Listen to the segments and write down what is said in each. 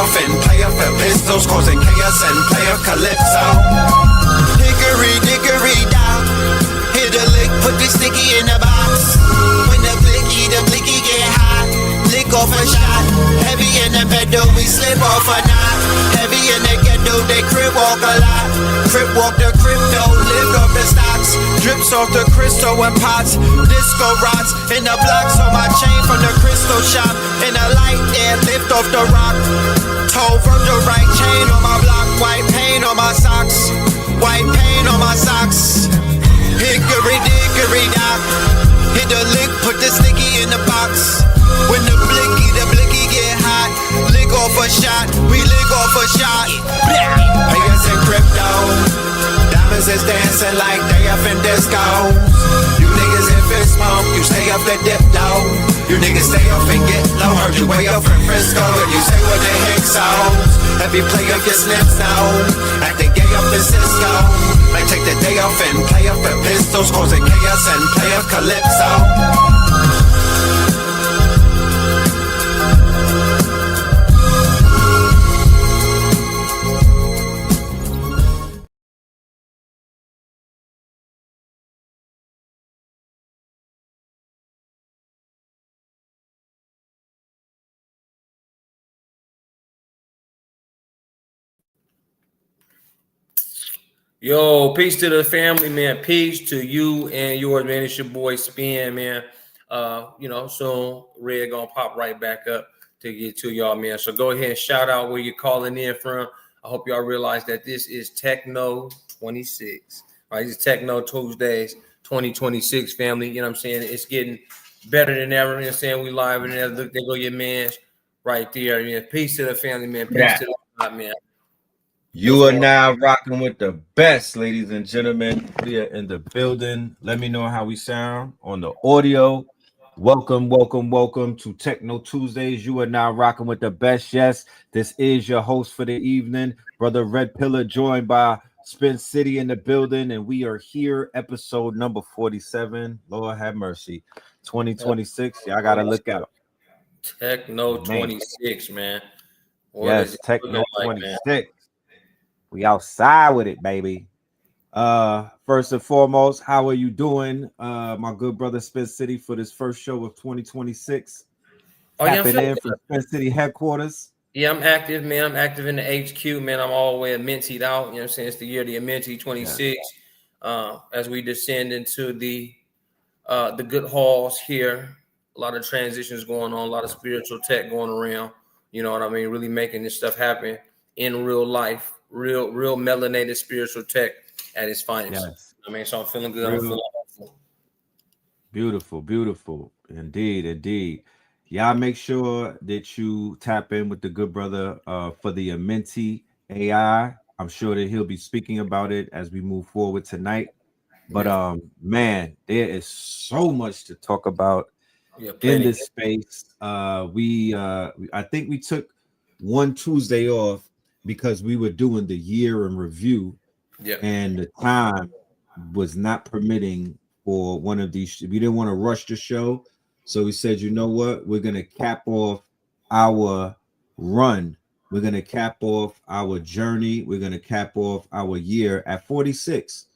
off and play up the pistols, causing chaos and play a calypso. Hickory dickory down, hit a lick, put the sticky in the box. When the blicky get hot, lick off a shot. Heavy in the pedal, we slip off a knot. Heavy in the ghetto, they crib walk a lot. Crib walk the crypto, lift off the stocks. Drips off the crystal and pots. Disco rods in the blocks on my chain from the crystal shop. In the light there, lift off the rock. Toe Virgil right chain on my block. White paint on my socks. White paint on my socks. Hickory dickory dock. Hit the lick, put the sticky in the box. When the blicky get hot, lick off a shot, we lick off a shot. Payers in crypto, diamonds is dancing like they up in discos. You niggas in fist smoke, you stay up the dip though. You niggas stay up and get low, heard you way up from Frisco. And you say what the heck so. Every play up your snips now, acting gay up in Cisco. Might take the day off and play up the pistols, causing chaos and play up calypso. Yo, peace to the family, man. Peace to you and yours, man. It's your boy Spin, man. Soon Red gonna pop right back up to get to y'all, man. So go ahead and shout out where you're calling in from. I hope y'all realize that this is TechKNOW 26. Right, it's TechKNOW Tuesdays 2026, family. You know what I'm saying? It's getting better than ever. You know what I'm saying? We live and there. Look, there go your man right there. Man. Peace to the family, man. Peace to the God, man. You are now rocking with the best, ladies and gentlemen. We are in the building. Let me know how we sound on the audio. Welcome to TechKNOW Tuesdays. You are now rocking with the best. Yes, this is your host for the evening, Brother Red Pillar, joined by Spin City in the building, and we are here, episode number 47. Lord have mercy, 2026. Y'all gotta look out. TechKNOW 26, man. Yes, TechKNOW 26. We outside with it, baby. First and foremost, how are you doing, my good brother Spin City, for this first show of 2026? Tapping in from Spin City headquarters. Yeah, I'm active, man. I'm active in the HQ, man. I'm all the way mintied out. You know what I'm saying? It's the year of the Minty 26. Yeah. As we descend into the good halls here, a lot of transitions going on, a lot of spiritual tech going around. You know what I mean? Really making this stuff happen in real life. Real melanated spiritual tech at its finest. Yes. I mean, so I'm feeling good. I'm feeling hopeful. Beautiful. Indeed. Y'all make sure that you tap in with the good brother for the Minty AI. I'm sure that he'll be speaking about it as we move forward tonight. But man, there is so much to talk about in this space. I think we took one Tuesday off because we were doing the year in review, and the time was not permitting for one of these. We didn't want to rush the show, so we said, you know what, we're gonna cap off our run, we're gonna cap off our journey, we're gonna cap off our year at 46.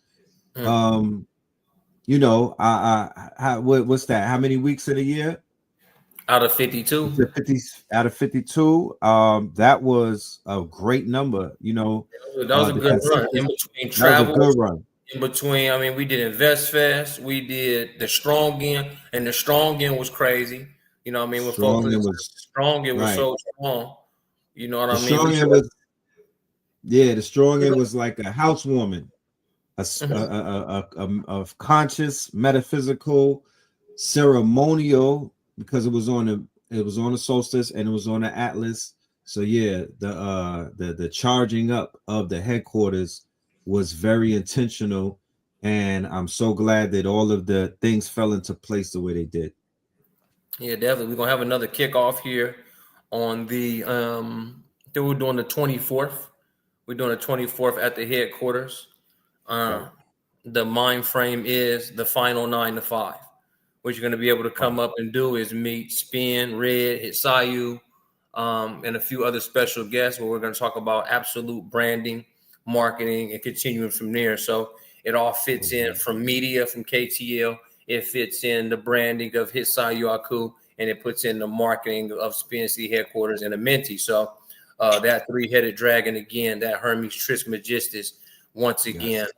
You know, what's that? How many weeks in a year? Out of 52. Out of 52. That was a great number. You know, that was a good run. In between travel, good run. In between, I mean, we did Invest Fest, we did the Strong End, and the Strong End was crazy. You know what I mean? When Strong End was so strong. You know what I mean? The Strong End was like a housewarming, a conscious, metaphysical, ceremonial. Because it was on the solstice and it was on the Atlas. So yeah, the charging up of the headquarters was very intentional, and I'm so glad that all of the things fell into place the way they did. Yeah, definitely. We're gonna have another kickoff here on the we're doing the 24th. We're doing the 24th at the headquarters. The mind frame is the final 9 to 5. What you're going to be able to come up and do is meet Spin, Red, Hitsayu, and a few other special guests where we're going to talk about absolute branding, marketing, and continuing from there. So it all fits in from media, from KTL. It fits in the branding of Hisayu Aku, and it puts in the marketing of SPNC headquarters and a Menti. So that three-headed dragon again, that Hermes Trismegistus once again. Yes.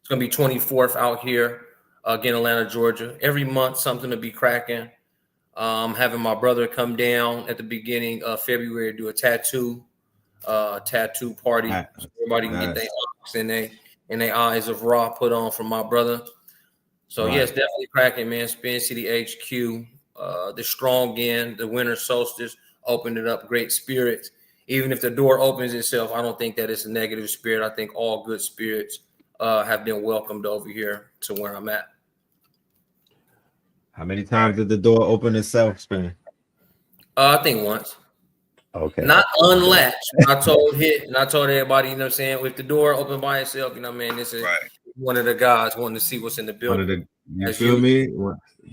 It's going to be 24th out here, again, Atlanta, Georgia. Every month, something to be cracking. Having my brother come down at the beginning of February, do a tattoo party. So everybody can get their locks and they eyes of Ra put on from my brother. So yes, definitely cracking, man. Spin City HQ, the strong end, the winter solstice opened it up. Great spirits. Even if the door opens itself, I don't think that it's a negative spirit. I think all good spirits have been welcomed over here to where I'm at. How many times did the door open itself, Spin? I think once. Okay. Not unlatched. I told Hit and I told everybody, you know what I'm saying, with the door open by itself, you know what I mean? This is one of the guys wanting to see what's in the building. You feel me?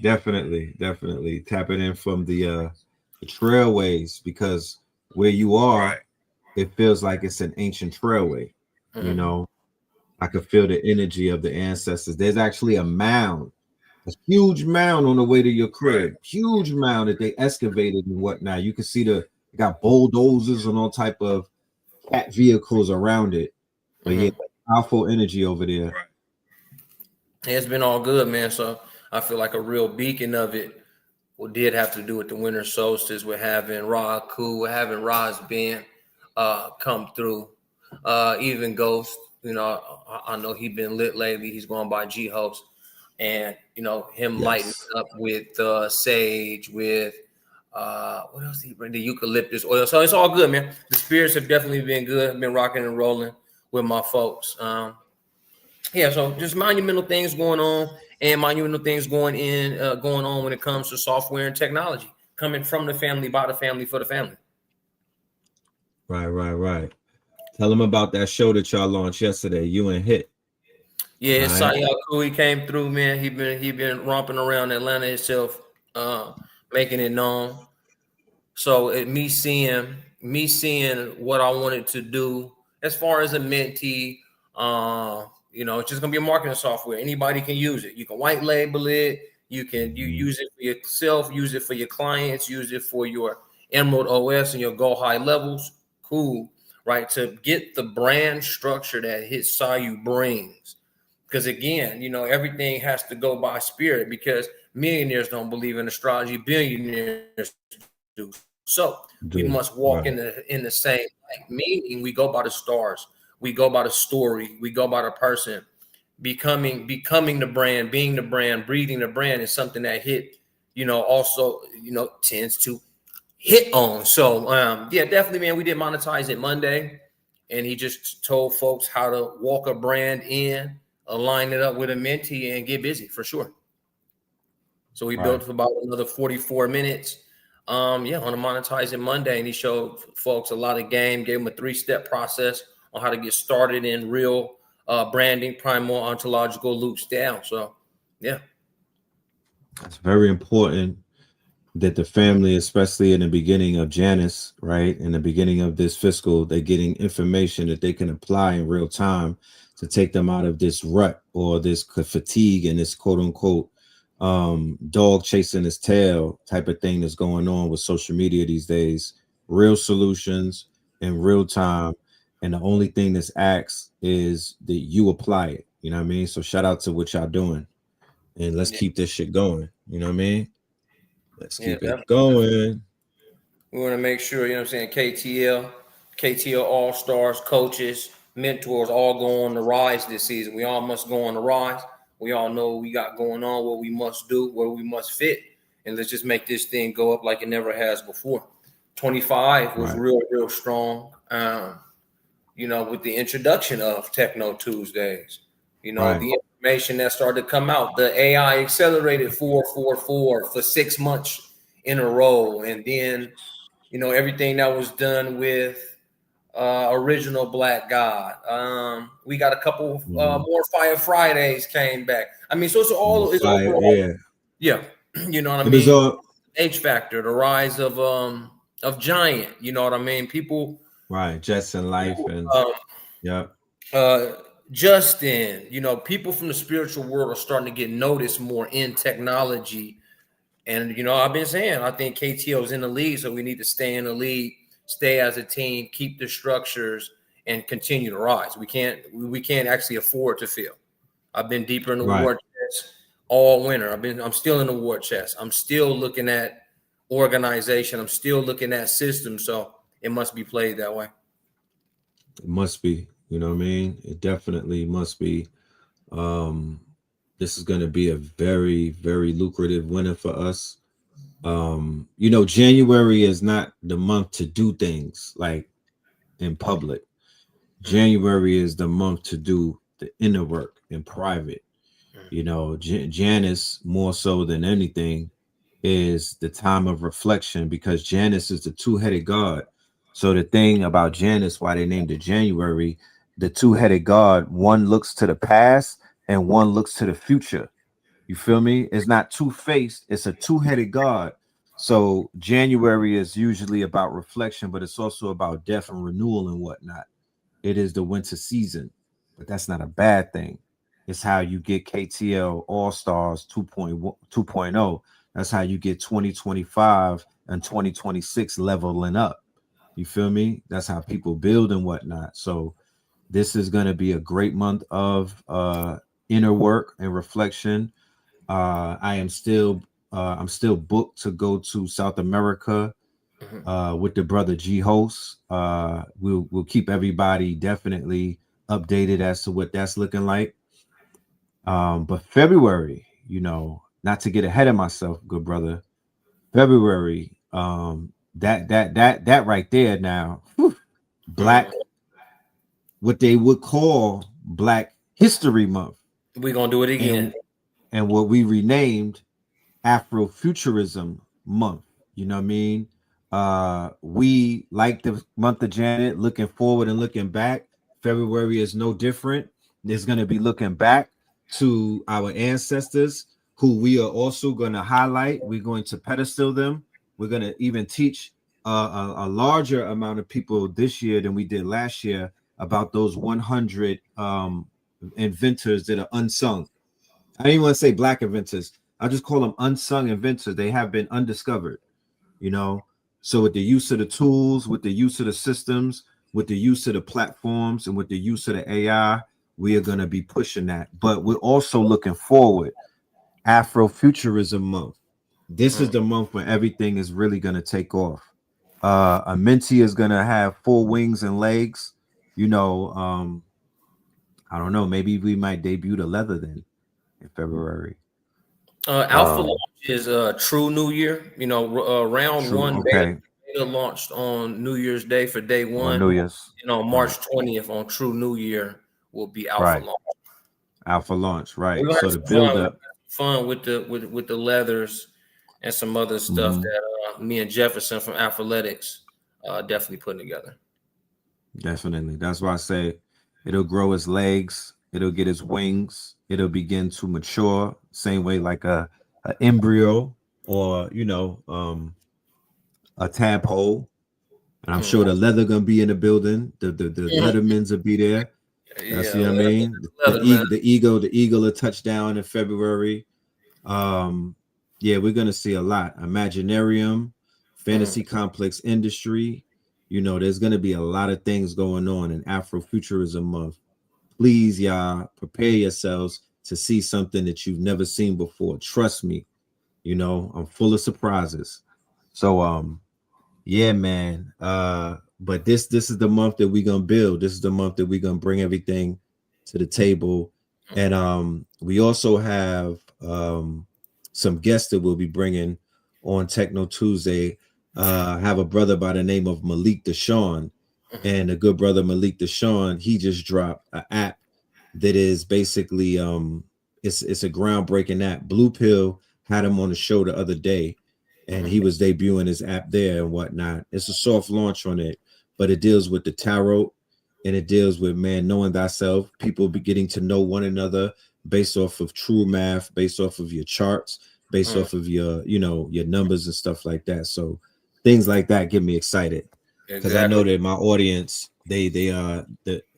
Definitely tapping in from the trailways, because where you are, it feels like it's an ancient trailway. You know, I could feel the energy of the ancestors. There's actually a mound, a huge mound on the way to your crib, huge mound that they excavated and whatnot. You can see they got bulldozers and all type of cat vehicles around it. But yeah, powerful energy over there. It's been all good, man. So I feel like a real beacon of it. What did have to do with the winter solstice, with having Ra Aku, having Ra's band come through. Even Ghost, you know, I know he's been lit lately. He's going by G Host, and you know him lighting up with sage, with what else did he bring? The eucalyptus oil. So it's all good, man. The spirits have definitely been good. I've been rocking and rolling with my folks. Yeah, so just monumental things going on, and monumental things going on when it comes to software and technology, coming from the family, by the family, for the family. Right. Tell them about that show that y'all launched yesterday, you and Hit. Yeah, Sayaku, he came through, man. He been romping around Atlanta himself, making it known. So me seeing what I wanted to do as far as a Menti, you know, it's just gonna be a marketing software. Anybody can use it. You can white label it. You use it for yourself, use it for your clients, use it for your Emerald OS and your Go High levels. Cool, right? To get the brand structure that Hisayu brings. Because again, you know, everything has to go by spirit, because millionaires don't believe in astrology, billionaires do. So we must walk in the same light, meaning we go by the stars, we go by the story, we go by the person. Becoming the brand, being the brand, breathing the brand is something that Hit, you know, also, you know, tends to hit on. So yeah, definitely, man. We did monetize it Monday, and he just told folks how to walk a brand in, align it up with a Menti, and get busy for sure. So we built for about another 44 minutes. On a monetizing Monday, and he showed folks a lot of game, gave them a 3-step process on how to get started in real branding, primal ontological loops down. So yeah, it's very important that the family, especially in the beginning of Janus, right, in the beginning of this fiscal, they're getting information that they can apply in real time to take them out of this rut or this fatigue and this quote unquote dog chasing his tail type of thing that's going on with social media these days. Real solutions in real time, and the only thing that's asked is that you apply it. You know what I mean? So shout out to what y'all doing, and let's keep this shit going. You know what I mean? Let's keep it going. We want to make sure, you know what I'm saying, KTL all-stars, coaches, mentors all go on the rise this season. We all must go on the rise. We all know what we got going on, what we must do, where we must fit, and let's just make this thing go up like it never has before. 25 was real strong, you know, with the introduction of TechKNOW Tuesdays. You know, the information that started to come out, the AI accelerated 444 for 6 months in a row. And then, you know, everything that was done with original Black God. We got a couple more Fire Fridays came back. I mean, so it's all overall. Yeah. You know what I mean? H Factor, the rise of Giant. You know what I mean? People, Right, Jets in Life, and um, yeah, uh, Justin. You know, people from the spiritual world are starting to get noticed more in technology. And I've been saying I think KTO is in the lead, so we need to stay in the lead, stay as a team, keep the structures, and continue to rise. We can't actually afford to fail. I've been deeper in the right. war chest all winter. I'm still in the war chest. I'm still looking at organization. I'm still looking at systems. So it must be played that way. It must be. You know what I mean? It definitely must be. Um, this is going to be a very, very lucrative winter for us. January is not the month to do things like in public. January is the month to do the inner work in private. Janice, more so than anything, is the time of reflection, because Janus is the two-headed god. So the thing about Janus, why they named it January, the two-headed god, one looks to the past and one looks to the future. You feel me? It's not two-faced, it's a two-headed god. So January is usually about reflection, but it's also about death and renewal and whatnot. It is the winter season, but that's not a bad thing. It's how you get KTL All Stars 2.0. That's how you get 2025 and 2026 leveling up. You feel me? That's how people build and whatnot. So this is going to be a great month of inner work and reflection. I'm still booked to go to South America with the brother G host. We'll keep everybody definitely updated as to what that's looking like. But February, not to get ahead of myself, good brother. February, that right there now, black, what they would call Black History Month, We're gonna do it again. and what we renamed Afrofuturism Month. You know what I mean? We like the month of Janet, looking forward and looking back. February is no different. There's going to be looking back to our ancestors, who we are also going to highlight. We're going to pedestal them. We're going to even teach a larger amount of people this year than we did last year about those 100 inventors that are unsung. I don't even want to say black inventors. I just call them unsung inventors. They have been undiscovered, you know. So with the use of the tools, with the use of the systems, with the use of the platforms, and with the use of the AI, we are going to be pushing that. But we're also looking forward. Afrofuturism month. This is the month when everything is really going to take off. A mentee is going to have full wings and legs. I don't know. Maybe we might debut the leather then in February. Alpha launch is True New Year. Round True. one Okay. beta launched on New Year's Day for day On one. New Year's. March 20th on True New Year will be Alpha Right. launch. Alpha launch. We're Right. gonna So have the some build fun, up. with the leathers and some other stuff that me and Jefferson from Athletics definitely putting together. Definitely. That's why I say it'll grow its legs, it'll get its wings, it'll begin to mature, same way like a embryo, or a tadpole. And I'm sure the leather gonna be in the building. The Lettermans will be there. That's, Yeah, you know what I mean. The leather, man. eagle, the eagle will touch down in February. Yeah, we're gonna see a lot. Imaginarium, fantasy complex industry. There's gonna be a lot of things going on in Afrofuturism month. Please, y'all, prepare yourselves to see something that you've never seen before. Trust me, I'm full of surprises. So yeah, man. But this is the month that we're gonna build. This is the month that we're gonna bring everything to the table. And we also have some guests that we'll be bringing on Techno Tuesday. I have a brother by the name of Malik Deshawn, and a good brother Malik Deshawn. He just dropped an app that is basically it's a groundbreaking app. Blue Pill had him on the show the other day, and he was debuting his app there and whatnot. It's a soft launch on it, but it deals with the tarot, and it deals with, man, knowing thyself. People be getting to know one another based off of true math, based off of your charts, based off of your, your numbers and stuff like that. So things like that get me excited because I know that my audience, they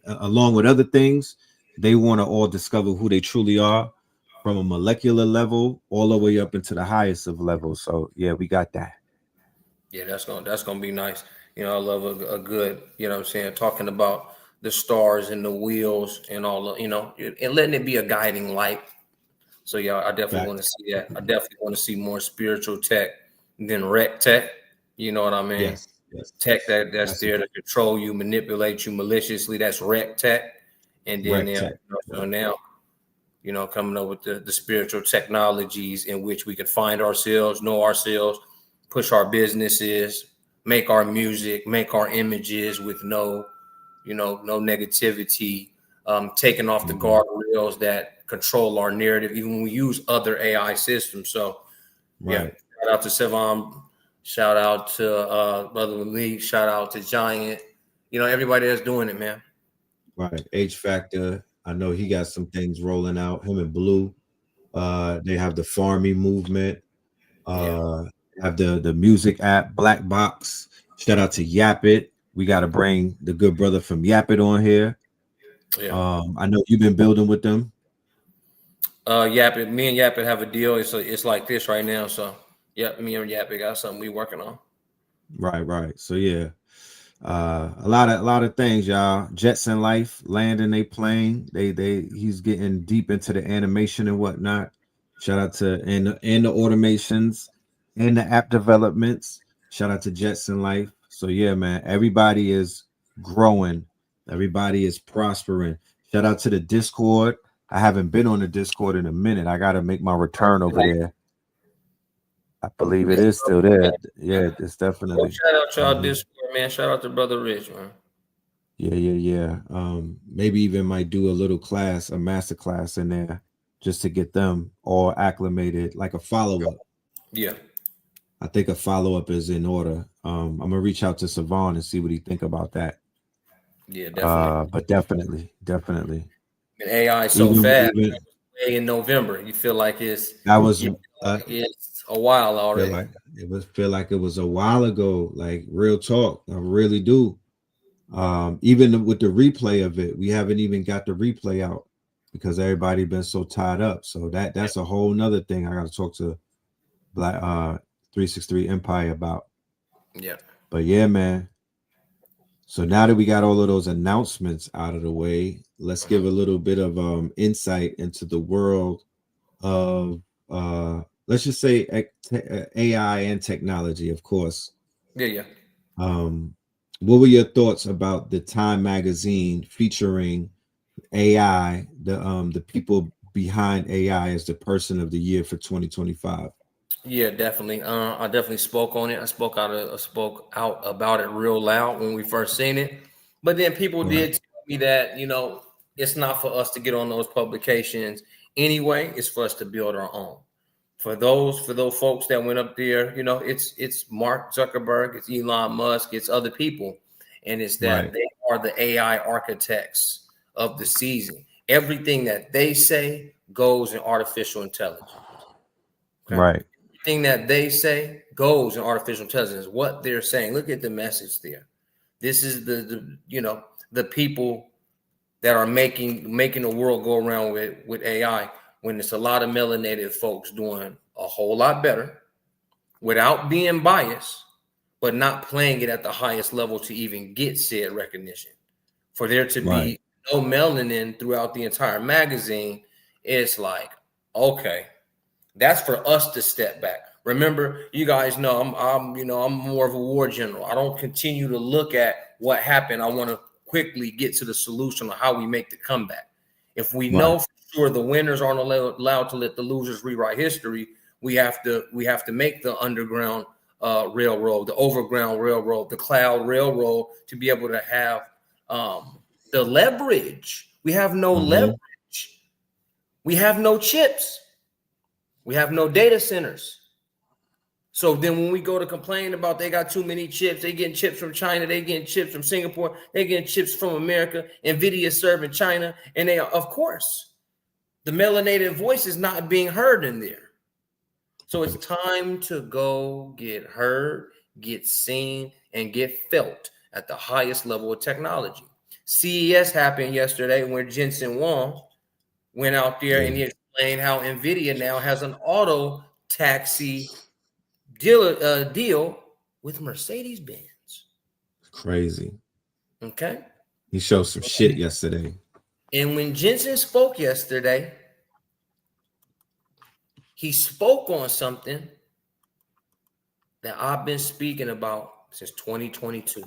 along with other things, they want to all discover who they truly are from a molecular level all the way up into the highest of levels. So yeah, we got that. Yeah, that's gonna be nice. I love a good, what I'm saying, talking about the stars and the wheels and all the, and letting it be a guiding light. So yeah, I definitely want to see that. I definitely want to see more spiritual tech than rec tech. You know what I mean? Yes. Tech that's there to control you, manipulate you maliciously. That's rec tech. And then now, coming up with the spiritual technologies in which we can find ourselves, know ourselves, push our businesses, make our music, make our images with no negativity, taking off the guardrails that control our narrative, even when we use other AI systems. So, yeah, shout out to Sivan, shout out to Brother Lee, shout out to Giant, everybody that's doing it, man. Right. H Factor. I know he got some things rolling out. Him and Blue. They have the Farming movement. Have the music app Black Box. Shout out to Yap It. We got to bring the good brother from Yap It on here. Yeah. I know you've been building with them. Yap It. Me and Yap It have a deal. It's like this right now. So me and Yap It got something we working on. Right. So yeah. A lot of things, y'all. Jetson Life landing a plane. He's getting deep into the animation and whatnot. Shout out to and the automations and the app developments. Shout out to Jetson Life. So yeah, man, everybody is growing. Everybody is prospering. Shout out to the Discord. I haven't been on the Discord in a minute. I got to make my return over there. I believe it is still there. Yeah, it's definitely. Shout out to y'all Discord, man. Shout out to Brother Rich, man. Yeah. Maybe even might do a little class, a master class in there, just to get them all acclimated, like a follow-up. Yeah. I think a follow-up is in order. I'm gonna reach out to Savon and see what he think about that. Yeah, definitely. But definitely. And AI is so fast. In November, you feel like it's a while already. Feel like it was a while ago. Like real talk, I really do. Even with the replay of it, we haven't even got the replay out because everybody been so tied up. So that's a whole nother thing I got to talk to Black 363 Empire about. Yeah. But yeah, man. So now that we got all of those announcements out of the way, let's give a little bit of insight into the world of let's just say AI and technology, of course. Yeah. What were your thoughts about the Time magazine featuring AI, the people behind AI as the person of the year for 2025? Yeah, definitely. I definitely spoke on it. I spoke out about it real loud when we first seen it. But then people did tell me that, it's not for us to get on those publications anyway. It's for us to build our own. For those folks that went up there, it's Mark Zuckerberg, it's Elon Musk, it's other people. And it's that they are the AI architects of the season. Everything that they say goes in artificial intelligence. Okay? Right. Everything that they say goes in artificial intelligence. What they're saying. Look at the message there. This is the people that are making the world go around with AI, when it's a lot of melanated folks doing a whole lot better without being biased, but not playing it at the highest level to even get said recognition. For there to be no melanin throughout the entire magazine, it's like, okay, that's for us to step back. Remember, you guys know I'm more of a war general. I don't continue to look at what happened. I want to quickly get to the solution of how we make the comeback. If we know for sure the winners aren't allowed to let the losers rewrite history, we have to make the underground railroad, the overground railroad, the cloud railroad to be able to have the leverage. We have no leverage. We have no chips. We have no data centers. So then when we go to complain about they got too many chips, they getting chips from China, they getting chips from Singapore, they getting chips from America, NVIDIA serving China, and they are, of course, the melanated voice is not being heard in there. So it's time to go get heard, get seen, and get felt at the highest level of technology. CES happened yesterday when Jensen Huang went out there and he explained how NVIDIA now has an auto taxi deal with Mercedes-Benz. Crazy. Okay. He showed some shit yesterday. And when Jensen spoke yesterday, he spoke on something that I've been speaking about since 2022.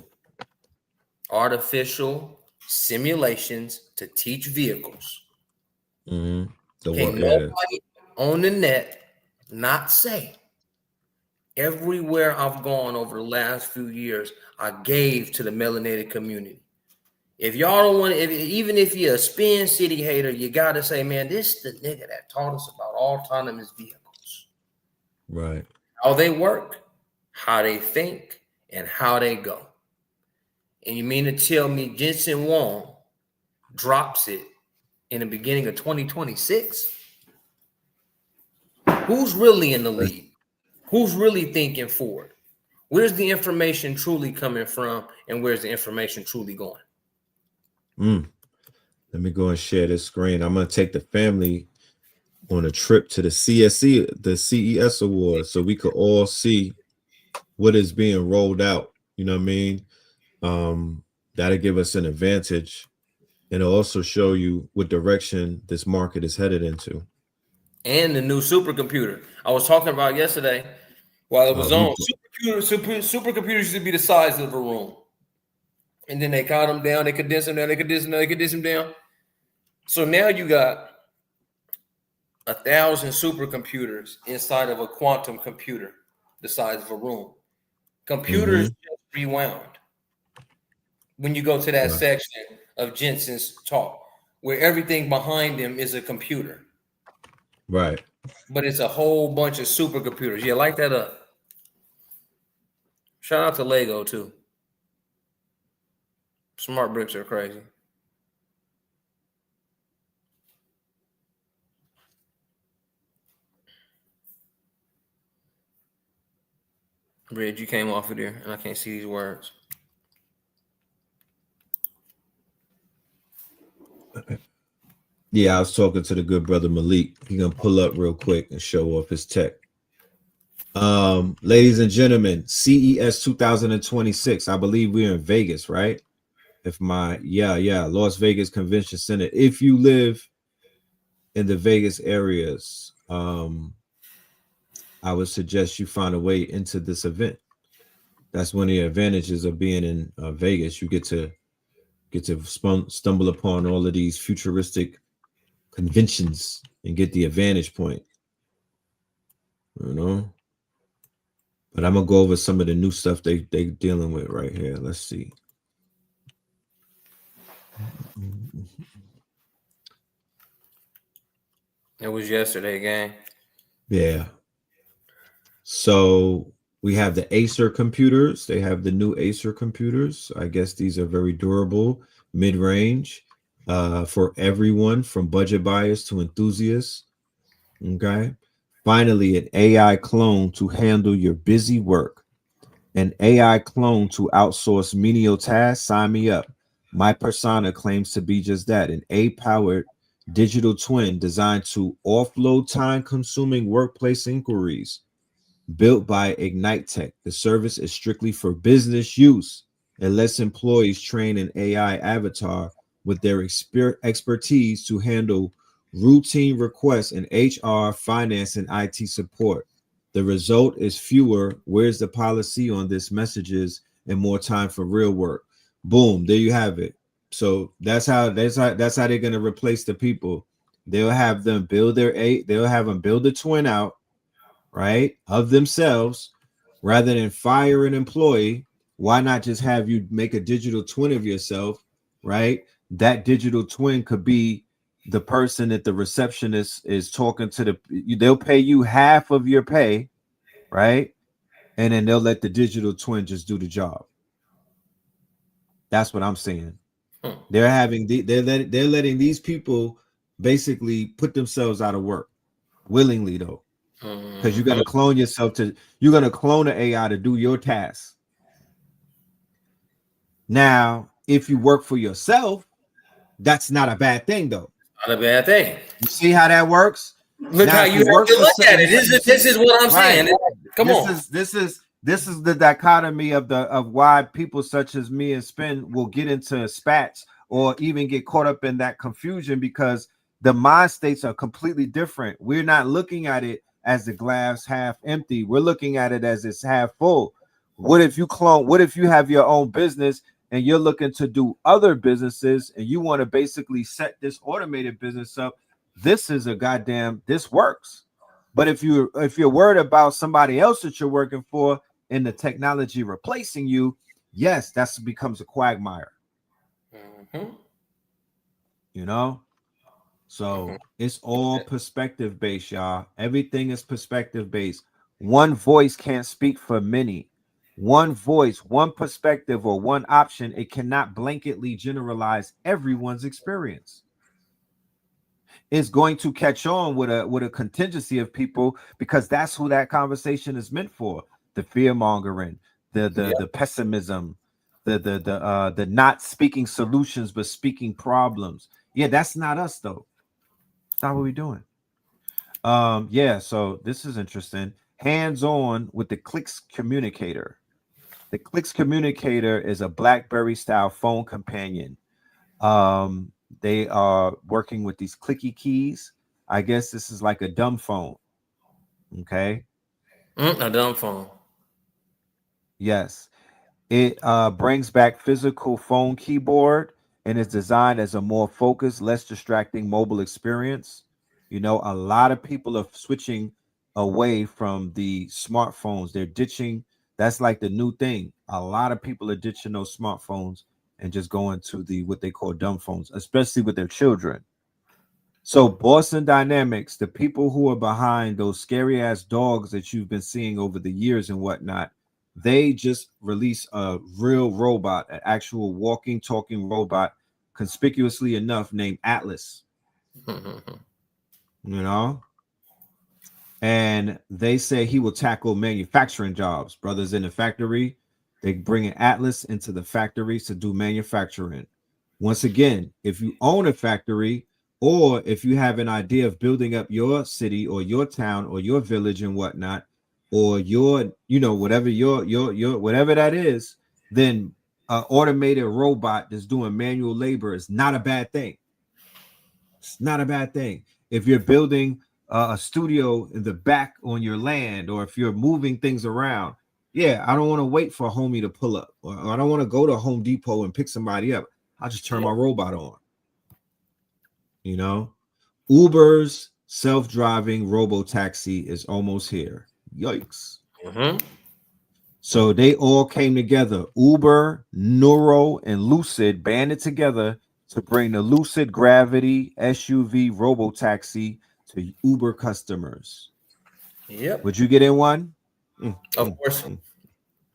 Artificial simulations to teach vehicles. Mm-hmm. Can nobody on the net not say everywhere I've gone over the last few years, I gave to the melanated community. If y'all don't want to, even if you're a Spin City hater, you got to say, man, this is the nigga that taught us about autonomous vehicles. Right. How they work, how they think, and how they go. And you mean to tell me Jensen Huang drops it in the beginning of 2026? Who's really in the lead? Who's really thinking forward? Where's the information truly coming from, and where's the information truly going? Let me go and share this screen. I'm going to take the family on a trip to the CES Awards, so we could all see what is being rolled out. You know what I mean? That'll give us an advantage, and it'll also show you what direction this market is headed into. And the new supercomputer I was talking about yesterday while it was on. Supercomputers used to be the size of a room. And then they cut them down, they condense them down, they condense them down, they condense them down. So now you got 1,000 supercomputers inside of a quantum computer the size of a room. Computers just rewound. When you go to that section of Jensen's talk, where everything behind him is a computer. Right. But it's a whole bunch of supercomputers. Yeah, light that up. Shout out to Lego, too. Smart bricks are crazy. Bridge, you came off of there, and I can't see these words. Yeah, I was talking to the good brother Malik. He's gonna pull up real quick and show off his tech. Ladies and gentlemen, CES 2026. I believe we're in Vegas, right? Las Vegas Convention Center. If you live in the Vegas areas, I would suggest you find a way into this event. That's one of the advantages of being in Vegas. You get to stumble upon all of these futuristic conventions and get the advantage point, you know. But I'm gonna go over some of the new stuff they dealing with right here. Let's see. It was yesterday, gang. Yeah. So we have the Acer computers. They have the new Acer computers. I guess these are very durable, mid-range, for everyone from budget buyers to enthusiasts. Okay. Finally, an AI clone to handle your busy work. An AI clone to outsource menial tasks. Sign me up. My persona claims to be just that, an AI-powered digital twin designed to offload time-consuming workplace inquiries. Built by Ignite Tech, the service is strictly for business use. It lets employees train an AI avatar with their expertise to handle routine requests in HR, finance, and IT support. The result is fewer "where's the policy on this" messages and more time for real work. Boom, there you have it. So that's how they're going to replace the people. They'll have them build the twin out, right, of themselves. Rather than fire an employee, why not just have you make a digital twin of yourself, right? That digital twin could be the person that the receptionist is talking to. They'll pay you half of your pay, right? And then they'll let the digital twin just do the job. That's what I'm saying. They're letting these people basically put themselves out of work willingly, though. because you're gonna clone yourself you're gonna clone an AI to do your tasks. Now, if you work for yourself, that's not a bad thing, though. Not a bad thing. You see how that works? Look Now, how if you you have work to for look at it. This is what I'm right. saying. Come on. This is the dichotomy of why people such as me and Spin will get into spats or even get caught up in that confusion, because the mind states are completely different. We're not looking at it as the glass half empty. We're looking at it as it's half full. What if you have your own business and you're looking to do other businesses and you want to basically set this automated business up? This works. But if you're worried about somebody else that you're working for and the technology replacing you, yes, that becomes a quagmire. You know? So it's all perspective based, y'all. Everything is perspective based. One voice can't speak for many. One voice, one perspective, or one option, it cannot blanketly generalize everyone's experience. It's going to catch on with a contingency of people, because that's who that conversation is meant for. The fear mongering, the pessimism, the not speaking solutions but speaking problems. Yeah, that's not us though. That's not what we're doing. Yeah, so this is interesting. Hands-on with the Clicks Communicator. The Clicks Communicator is a BlackBerry style phone companion. They are working with these clicky keys. I guess this is like a dumb phone. Okay. A dumb phone. Yes. It brings back physical phone keyboard and is designed as a more focused, less distracting mobile experience. You know, a lot of people are switching away from the smartphones. They're ditching. That's like the new thing. A lot of people are ditching those smartphones and just going to the what they call dumb phones, especially with their children. So Boston Dynamics, the people who are behind those scary ass dogs that you've been seeing over the years and whatnot, they just released a real robot, an actual walking, talking robot, conspicuously enough, named Atlas. You know, and they say he will tackle manufacturing jobs. Brothers in the factory, they bring an Atlas into the factories to do manufacturing. Once again, if you own a factory, or if you have an idea of building up your city or your town or your village and whatnot, or your, whatever your whatever that is, then an automated robot that's doing manual labor is not a bad thing. It's not a bad thing. If you're building a studio in the back on your land, or if you're moving things around, yeah, I don't want to wait for a homie to pull up, or I don't want to go to Home Depot and pick somebody up. I'll just turn my robot on. You know, Uber's self-driving robo taxi is almost here. Yikes. So they all came together. Uber, Neuro, and Lucid banded together to bring the Lucid Gravity SUV robo taxi to Uber customers. Yep. Would you get in one? Of course.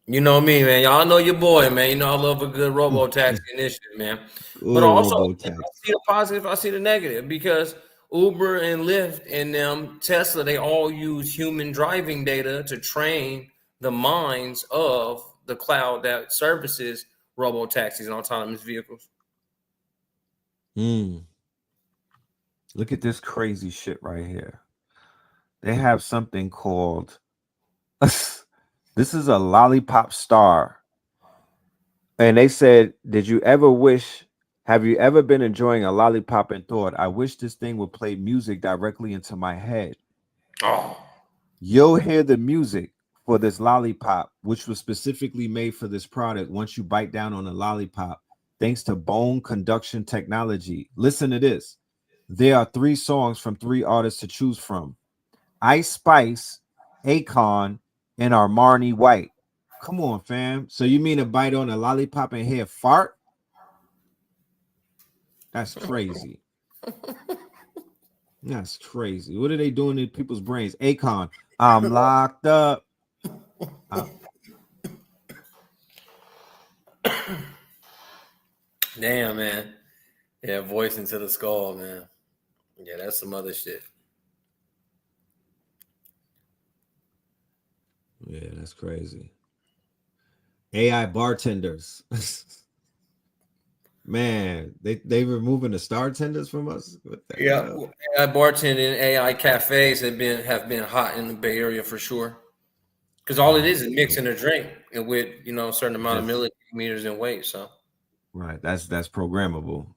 You know me, man. Y'all know your boy, man. You know I love a good robo taxi initiative, man. But Good also, robo I taxi. see the positive, I see the negative, because Uber and Lyft and Tesla, they all use human driving data to train the minds of the cloud that services robo taxis and autonomous vehicles. Look at this crazy shit right here. They have something called this is a lollipop star. And they said, have you ever been enjoying a lollipop and thought, I wish this thing would play music directly into my head? Oh, You'll hear the music for this lollipop, which was specifically made for this product. Once you bite down on a lollipop, thanks to bone conduction technology. Listen to this. There are 3 songs from 3 artists to choose from: Ice Spice, Akon, and Armani White. Come on, fam. So you mean to bite on a lollipop and hear fart? That's crazy. That's crazy. What are they doing in people's brains? Akon, I'm locked up. damn, man. Yeah, voice into the skull, man. Yeah, that's some other shit. Yeah, that's crazy. AI bartenders. Man, they removing the star tenders from us. What the Yeah, hell? AI bartending, AI cafes have been hot in the Bay Area for sure. Because all it Oh, is mixing a drink and with a certain amount of just millimeters in weight. So right. That's programmable.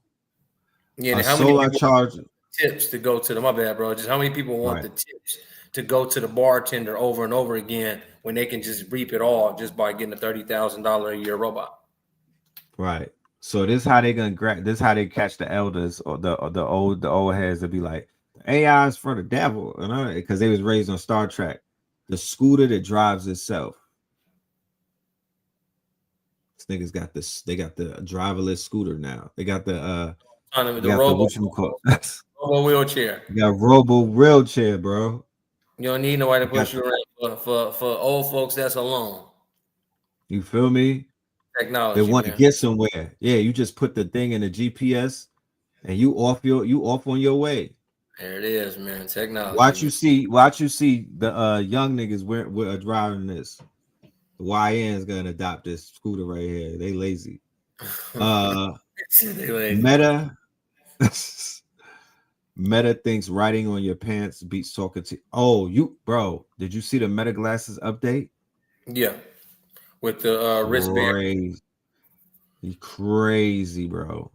yeah, A and how many solar people charge. tips to go to the my bad, bro? Just how many people want Right, the tips to go to the bartender over and over again when they can just reap it all just by getting a $30,000 a year robot? right. So this how they gonna grab. This how they catch the elders or the old heads that be like AI is for the devil, because they was raised on Star Trek. The scooter that drives itself. These niggas got this. They got the driverless scooter now. They got the On they the got the robo what you call. robo wheelchair. You got robo wheelchair, bro. You don't need nobody You to got push you around for old folks that's alone. you feel me? They Technology, want to man. get somewhere. Yeah, you just put the thing in the GPS and you off on your way. There it is, man. Technology, Watch you man. see, watch you see the young niggas we're driving this. The YN's gonna adopt this scooter right here. They lazy. Uh They lazy. Meta Meta thinks writing on your pants beats talking to. Oh, you bro, did you see the Meta glasses update? Yeah, with the wristband. Crazy, crazy, bro.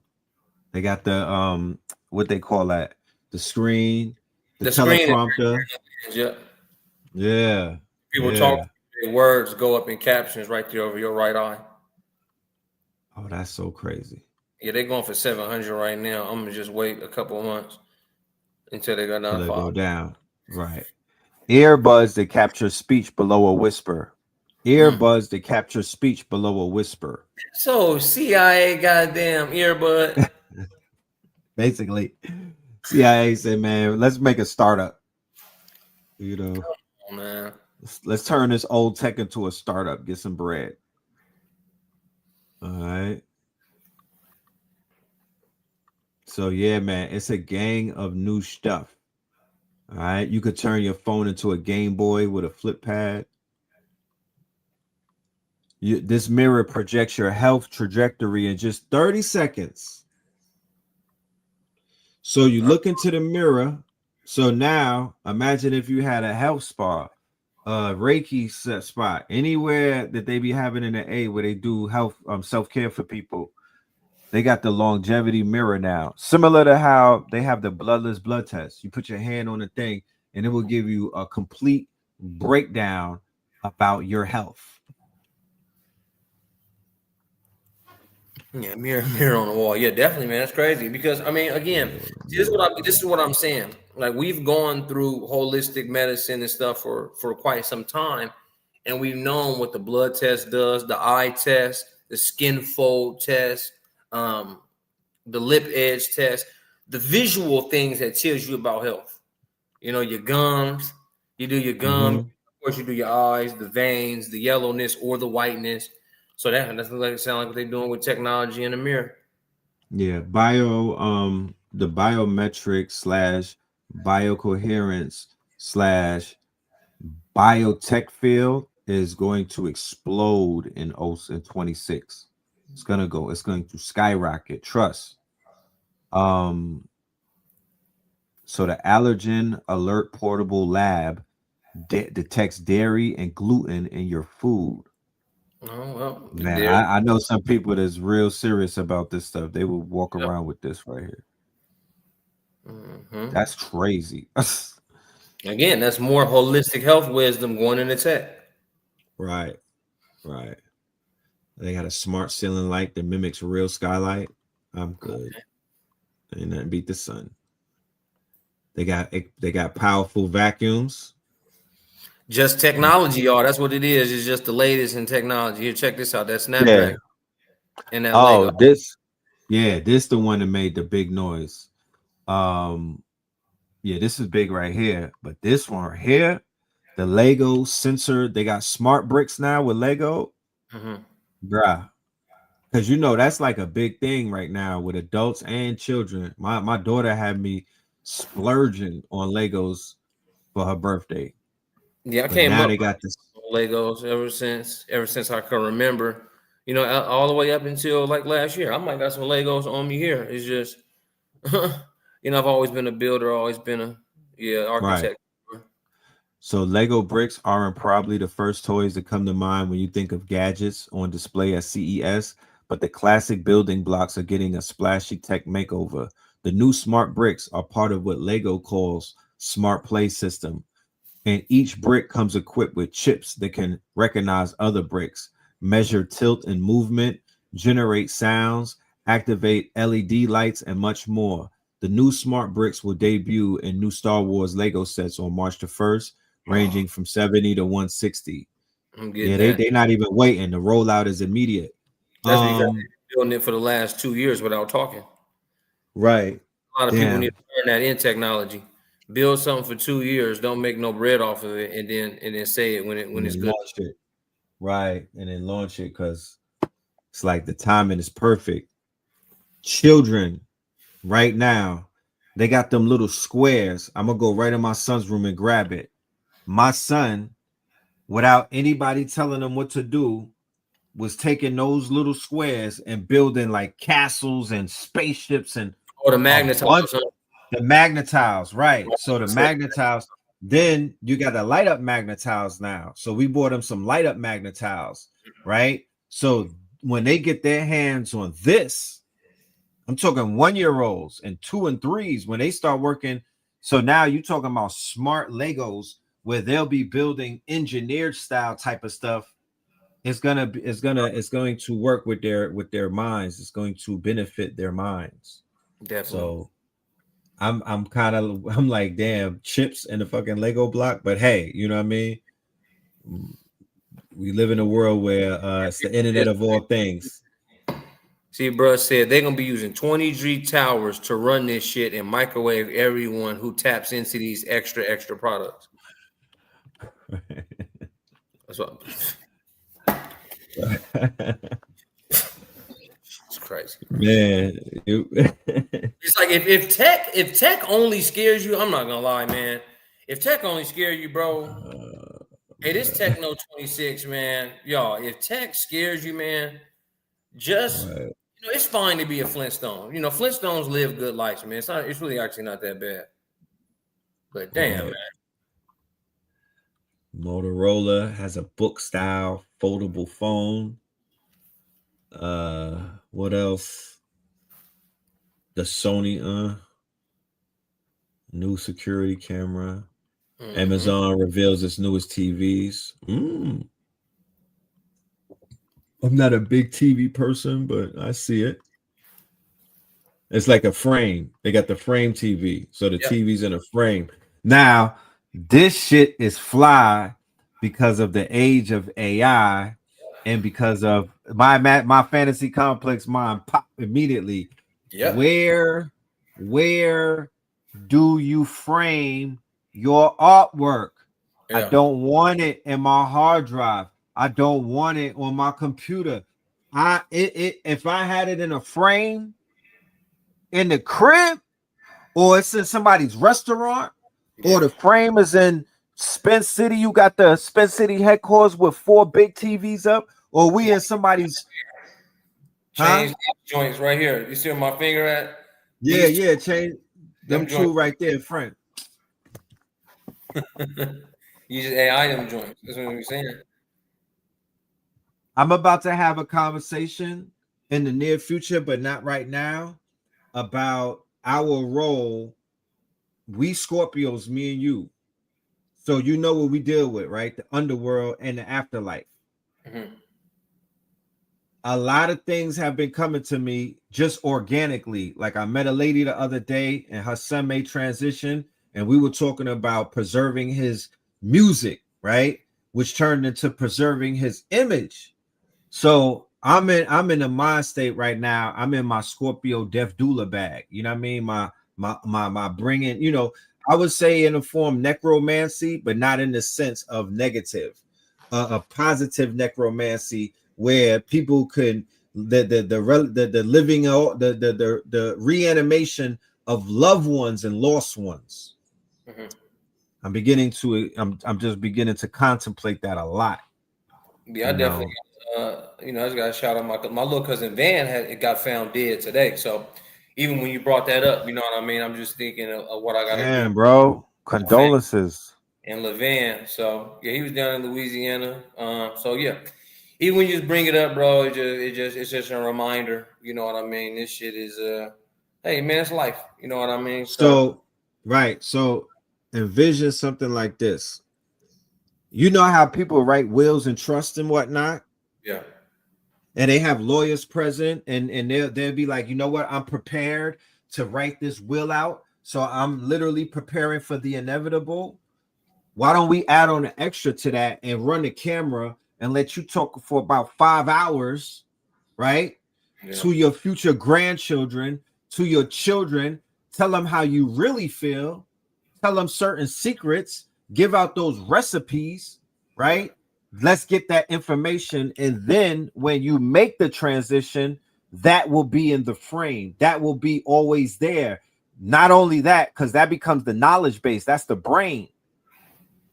They got the what they call that? The screen, the The screen is teleprompter. yeah. Yeah, People talk, yeah. their words go up in captions right there over your right eye. Oh, that's so crazy. Yeah, they're going for 700 right now. I'm gonna just wait a couple of months until they go down Till to they five. go down. Right. Earbuds that capture speech below a whisper. Mm. Earbuds that capture speech below a whisper. So CIA goddamn earbud. Basically, CIA said, man, let's make a startup. You know, Oh, man. let's turn this old tech into a startup, get some bread. All right. So yeah, man, it's a gang of new stuff. All right. You could turn your phone into a Game Boy with a flip pad. This mirror projects your health trajectory in just 30 seconds. So you look into the mirror. So now imagine if you had a health spa, Reiki set spot, anywhere that they be having in the A where they do health self-care for people. They got the longevity mirror now, similar to how they have the bloodless blood test. You put your hand on the thing and it will give you a complete breakdown about your health. Yeah, mirror on the wall. Yeah, definitely, man. That's crazy. Because I mean, again, Yeah, see, this is what I'm saying. Like we've gone through holistic medicine and stuff for quite some time, and we've known what the blood test does, the eye test, the skin fold test, um, the lip edge test, the visual things that tells you about health. Your gums. You do your gums. mm-hmm. Of course, you do your eyes, the veins, the yellowness or the whiteness. So that's like sound like what they're doing with technology in the mirror. Yeah, the biometric slash biocoherence slash biotech field is going to explode in 26. It's going to skyrocket. Trust. Um, so the allergen alert portable lab detects dairy and gluten in your food. Oh well, Man, there. I know some people that's real serious about this stuff. They will walk Yep. around with this right here. Hmm. That's crazy. Again, that's more holistic health wisdom going into tech. Right, right. They got a smart ceiling light that mimics real skylight. I'm good. Ain't nothing beat the sun. They got powerful vacuums. Just technology, y'all. That's what it is. It's just the latest in technology. Here, check this out. That Yeah. Snapdragon and that Oh, Lego. this the one that made the big noise. Um, yeah, this is big right here, but this one right here, the Lego sensor, they got smart bricks now with Lego, Hmm. bruh. Because that's like a big thing right now with adults and children. My daughter had me splurging on Legos for her birthday, Yeah, I but came now up they got this. Legos ever since I can remember. You know, all the way up until like last year. I might got some Legos on me here. It's just, you know, I've always been a builder, always been a Right. architect. So Lego bricks aren't probably the first toys that come to mind when you think of gadgets on display at CES, but the classic building blocks are getting a splashy tech makeover. The new smart bricks are part of what Lego calls Smart Play System, and each brick comes equipped with chips that can recognize other bricks, measure tilt and movement, generate sounds, activate LED lights, and much more. The new smart bricks will debut in new Star Wars Lego sets on March the 1st, ranging from 70 to 160. I'm Yeah, getting they that. they not even waiting. The rollout is immediate. That's because they've been building it for the last 2 years without talking. Right. A lot of people need Damn. to learn that in technology. Build something for 2 years, don't make no bread off of it, and then say it when And it's then good. launch it. Right. And then launch it because it's like the timing is perfect. Children right now, they got them little squares. I'm gonna go right in my son's room and grab it. My son, without anybody telling him what to do, was taking those little squares and building like castles and spaceships and Or the a magnets, bunch huh? of the magnetiles, right? So the So, magnetiles, then you got the light up magnetiles now. So we bought them some light up magnetiles, right? So when they get their hands on this, I'm talking 1 year olds and 2 and 3s when they start working. So now you're talking about smart Legos where they'll be building engineered style type of stuff. It's going to work with their minds. It's going to benefit their minds. definitely. So I'm like, damn, chips and the fucking Lego block. But hey, you know what I mean? We live in a world where it's the internet of all things. See, bro said they're gonna be using 20G towers to run this shit and microwave everyone who taps into these extra products. That's what it's crazy, bro. Man, It's like if tech only scares you, I'm not gonna lie, man. If tech only scares you, bro, hey, this TechKNOW 26, man, y'all. If tech scares you, man, just right, you know, it's fine to be a Flintstone. You know, Flintstones live good lives, man. It's really actually not that bad. But damn, man. right. Motorola has a book style foldable phone. What else? The Sony new security camera. Mm-hmm. Amazon reveals its newest TVs. I'm not a big TV person, but I see it. It's like a frame. They got the frame TV. So the Yep. TV's in a frame. Now, this shit is fly because of the age of AI and because of my fantasy complex mind pop immediately. Yep. Where do you frame your artwork? I Yeah. don't want it in my hard drive. I don't want it on my computer. If I had it in a frame in the crib, or it's in somebody's restaurant, or Yeah. the frame is in Spence City, you got the Spence City headquarters with 4 big TVs up, or we in somebody's Change these joints right here. You see where my finger at? Yeah, These two, yeah, change them them joints. two right there in front. You just AI them joints. That's what I'm saying. I'm about to have a conversation in the near future, but not right now, about our role. We Scorpios, me and you. So you know what we deal with, right? The underworld and the afterlife. Mm-hmm. A lot of things have been coming to me just organically. Like I met a lady the other day and her son made transition, and we were talking about preserving his music, right? Which turned into preserving his image. So I'm in a mind state right now. I'm in my Scorpio Death Doula bag. You know what I mean? My bringing, I would say in a form necromancy, but not in the sense of negative, a positive necromancy where people could the living the reanimation of loved ones and lost ones. Mm-hmm. I'm just beginning to contemplate that a lot. Yeah, I definitely, I just got to shout out my little cousin Van got found dead today. So even when you brought that up, you know what I mean. I'm just thinking of what I got to do. Damn, bro. Condolences. And Levan. So yeah, he was down in Louisiana. So yeah, even when you just bring it up, bro, it's just a reminder. You know what I mean? This shit is hey man, it's life. You know what I mean? So right. So envision something like this. You know how people write wills and trusts and whatnot? Yeah. And they have lawyers present, and they'll be like, you know what? I'm prepared to write this will out. So I'm literally preparing for the inevitable. Why don't we add on an extra to that and run the camera and let you talk for about 5 hours, right? Yeah. To your future grandchildren, to your children, tell them how you really feel, tell them certain secrets, give out those recipes, right? Let's get that information. And then when you make the transition, that will be in the frame. That will be always there. Not only that, because that becomes the knowledge base. That's the brain.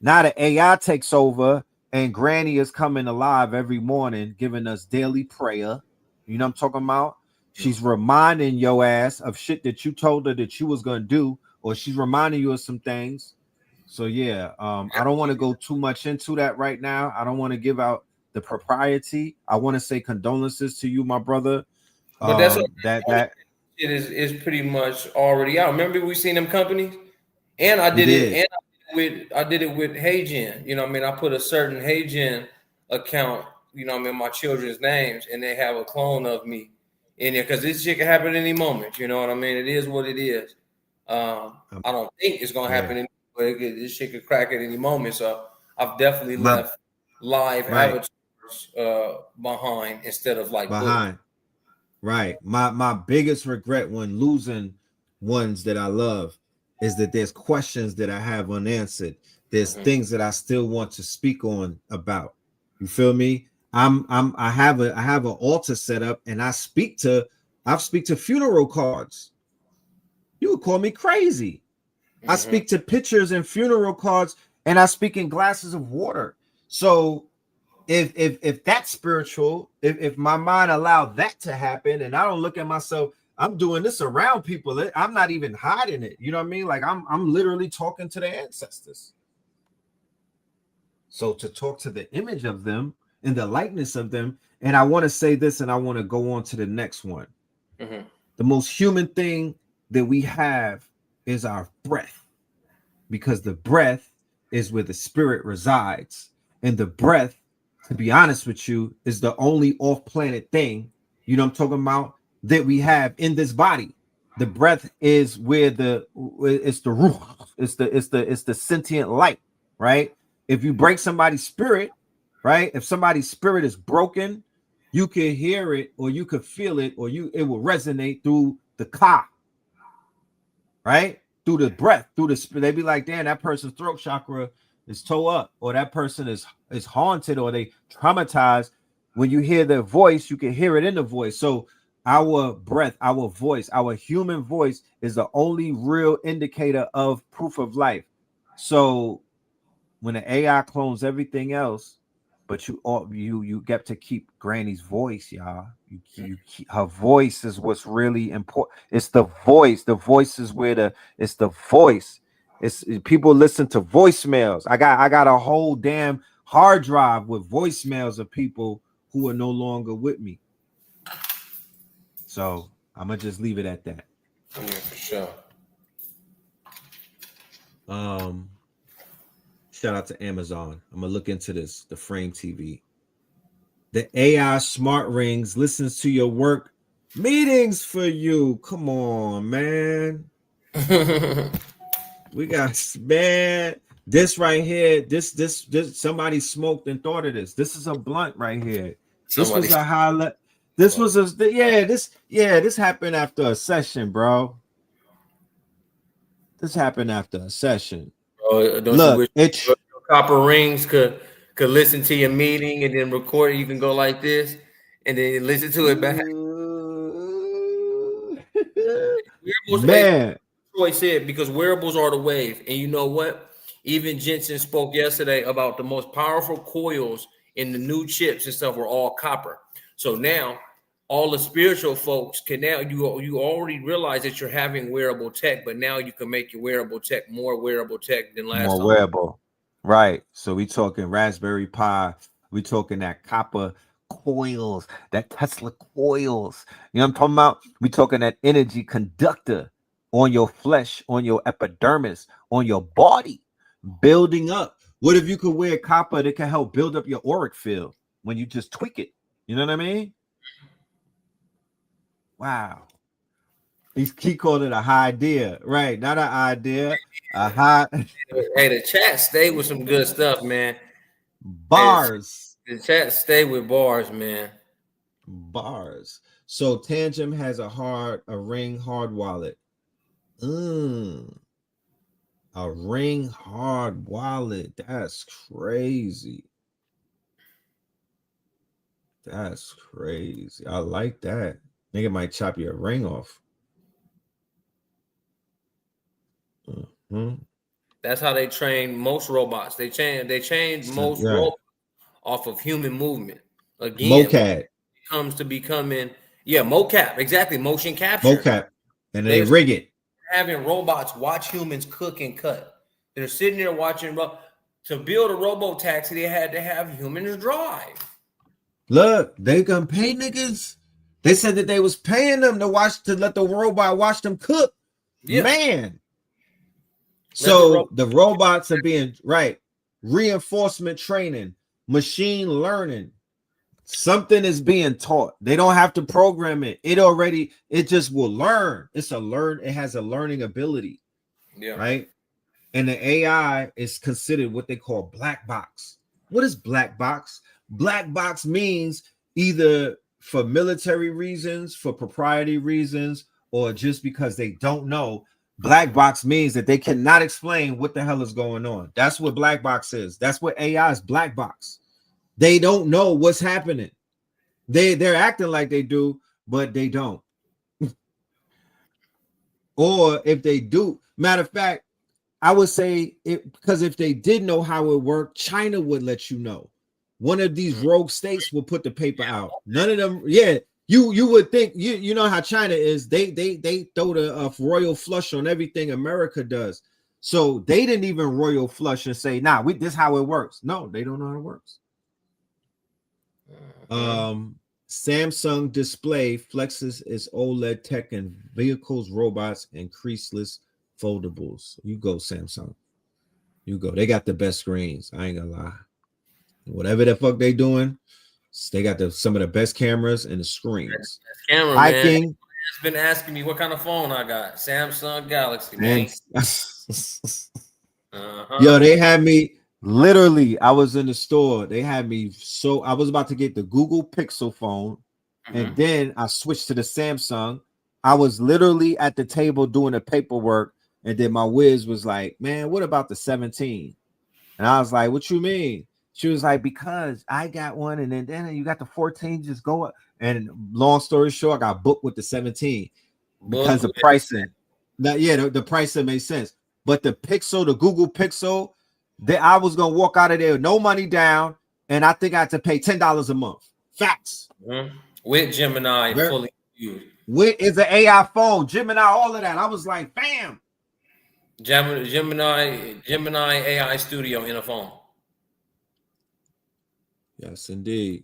Now the AI takes over and Granny is coming alive every morning, giving us daily prayer. You know what I'm talking about? She's reminding your ass of shit that you told her that you was going to do, or she's reminding you of some things. So yeah, I don't want to go too much into that right now. I don't want to give out the propriety. I want to say condolences to you, my brother. But that's that it is pretty much already out. Remember we seen them companies, and I did it, and I did it with HeyGen. You know what I mean? I put a certain HeyGen account, you know what I mean, my children's names, and they have a clone of me in there because this shit can happen any moment. You know what I mean? It is what it is. I don't think it's gonna happen, but this shit could crack at any moment. So I've definitely left live avatars behind instead of like behind. Right. My biggest regret when losing ones that I love is that there's questions that I have unanswered. There's things that I still want to speak on about. You feel me? I have an altar set up and I speak to funeral cards. You would call me crazy. I speak to pictures and funeral cards, and I speak in glasses of water. So if that's spiritual, if my mind allowed that to happen, and I don't look at myself, I'm doing this around people. I'm not even hiding it. You know what I mean? Like I'm literally talking to the ancestors. So to talk to the image of them and the likeness of them, and I want to say this, and I want to go on to the next one. The most human thing that we have is our breath, because the breath is where the spirit resides, and the breath, to be honest with you, is the only off-planet thing, you know what I'm talking about, that we have in this body. The breath is where it's the ruh, it's the sentient light, right? If you break somebody's spirit, right? If somebody's spirit is broken, you can hear it, or you could feel it, or it will resonate through the ka, right? Through the breath, through the spirit. They be like, damn, that person's throat chakra is toe up, or that person is haunted, or they traumatized. When you hear their voice, you can hear it in the voice. So our breath, our voice, our human voice is the only real indicator of proof of life. So when the AI clones everything else, but you get to keep Granny's voice, y'all. You keep, her voice is what's really important. It's the voice. The voice is where it's the voice. It's people listen to voicemails. I got a whole damn hard drive with voicemails of people who are no longer with me. So I'm gonna just leave it at that. Yeah, for sure. Shout out to Amazon. I'm gonna look into this. The Frame TV. The AI smart rings listens to your work meetings for you. Come on, man. We got, man. This right here. This somebody smoked and thought of this. This is a blunt right here. This was a highlight. This was this happened after a session, bro. This happened after a session. Look, it's copper rings could listen to your meeting and then record it. You can go like this and then listen to it back. Man, Troy said, because wearables are the wave, and you know what? Even Jensen spoke yesterday about the most powerful coils in the new chips and stuff were all copper. So now all the spiritual folks can now you already realize that you're having wearable tech, but now you can make your wearable tech more wearable tech than last More time. wearable. Right. So we talking Raspberry Pi. We talking that copper coils, that Tesla coils. You know what I'm talking about? We talking that energy conductor on your flesh, on your epidermis, on your body, building up. What if you could wear copper that can help build up your auric field when you just tweak it? You know what I mean? Wow. He called it a high idea, right? Not an idea, a high Hey, the chat stayed with some good stuff, man. Hey, bars. the chat stayed with bars, man. Bars. So Tangem has a ring hard wallet. A ring hard wallet. That's crazy. That's crazy. I like that. Nigga might chop your ring off. That's how they train most robots. They train most robots off of human movement. Again, mocap. comes to becoming mocap, exactly, motion capture. Mocap. And they rig it. Having robots watch humans cook and cut. They're sitting there watching. To build a robo taxi, they had to have humans drive. Look, they gonna pay niggas. They said that they was paying them to let the robot watch them cook. Yeah. Man. So the robots are being reinforcement training, machine learning. Something is being taught. They don't have to program it. It just will learn. It has a learning ability. Yeah. Right. And the AI is considered what they call black box. What is black box? Black box means either for military reasons, for propriety reasons, or just because they don't know. Black box means that they cannot explain what the hell is going on. That's what black box is. That's what AI is, black box. They don't know what's happening. They're acting like they do, but they don't. Or if they do, matter of fact, I would say because if they did know how it worked, China would let you know. One of these rogue states will put the paper out. None of them, you would think you know how China is. They throw the royal flush on everything America does. So they didn't even royal flush and say, nah, this is how it works. No, they don't know how it works. Samsung Display flexes its OLED tech in vehicles, robots, and creaseless foldables. You go, Samsung. You go. They got the best screens. I ain't gonna lie. Whatever the fuck they doing, they got some of the best cameras and the screens. Camera, man. It's been asking me what kind of phone I got. Samsung Galaxy, man. Yo, they had me literally. I was in the store. They had me I was about to get the Google Pixel phone, and then I switched to the Samsung. I was literally at the table doing the paperwork, and then my whiz was like, "Man, what about the 17?" And I was like, "What you mean?" She was like, "Because I got one, and then you got the 14. Just go up." And long story short, I got booked with the 17 because the pricing. The pricing made sense. But the Pixel, the Google Pixel, I was gonna walk out of there with no money down, and I think I had to pay $10 a month. Facts. With Gemini fully used. It's an AI phone, Gemini, all of that. I was like, bam. Gemini AI Studio in a phone. Yes, indeed.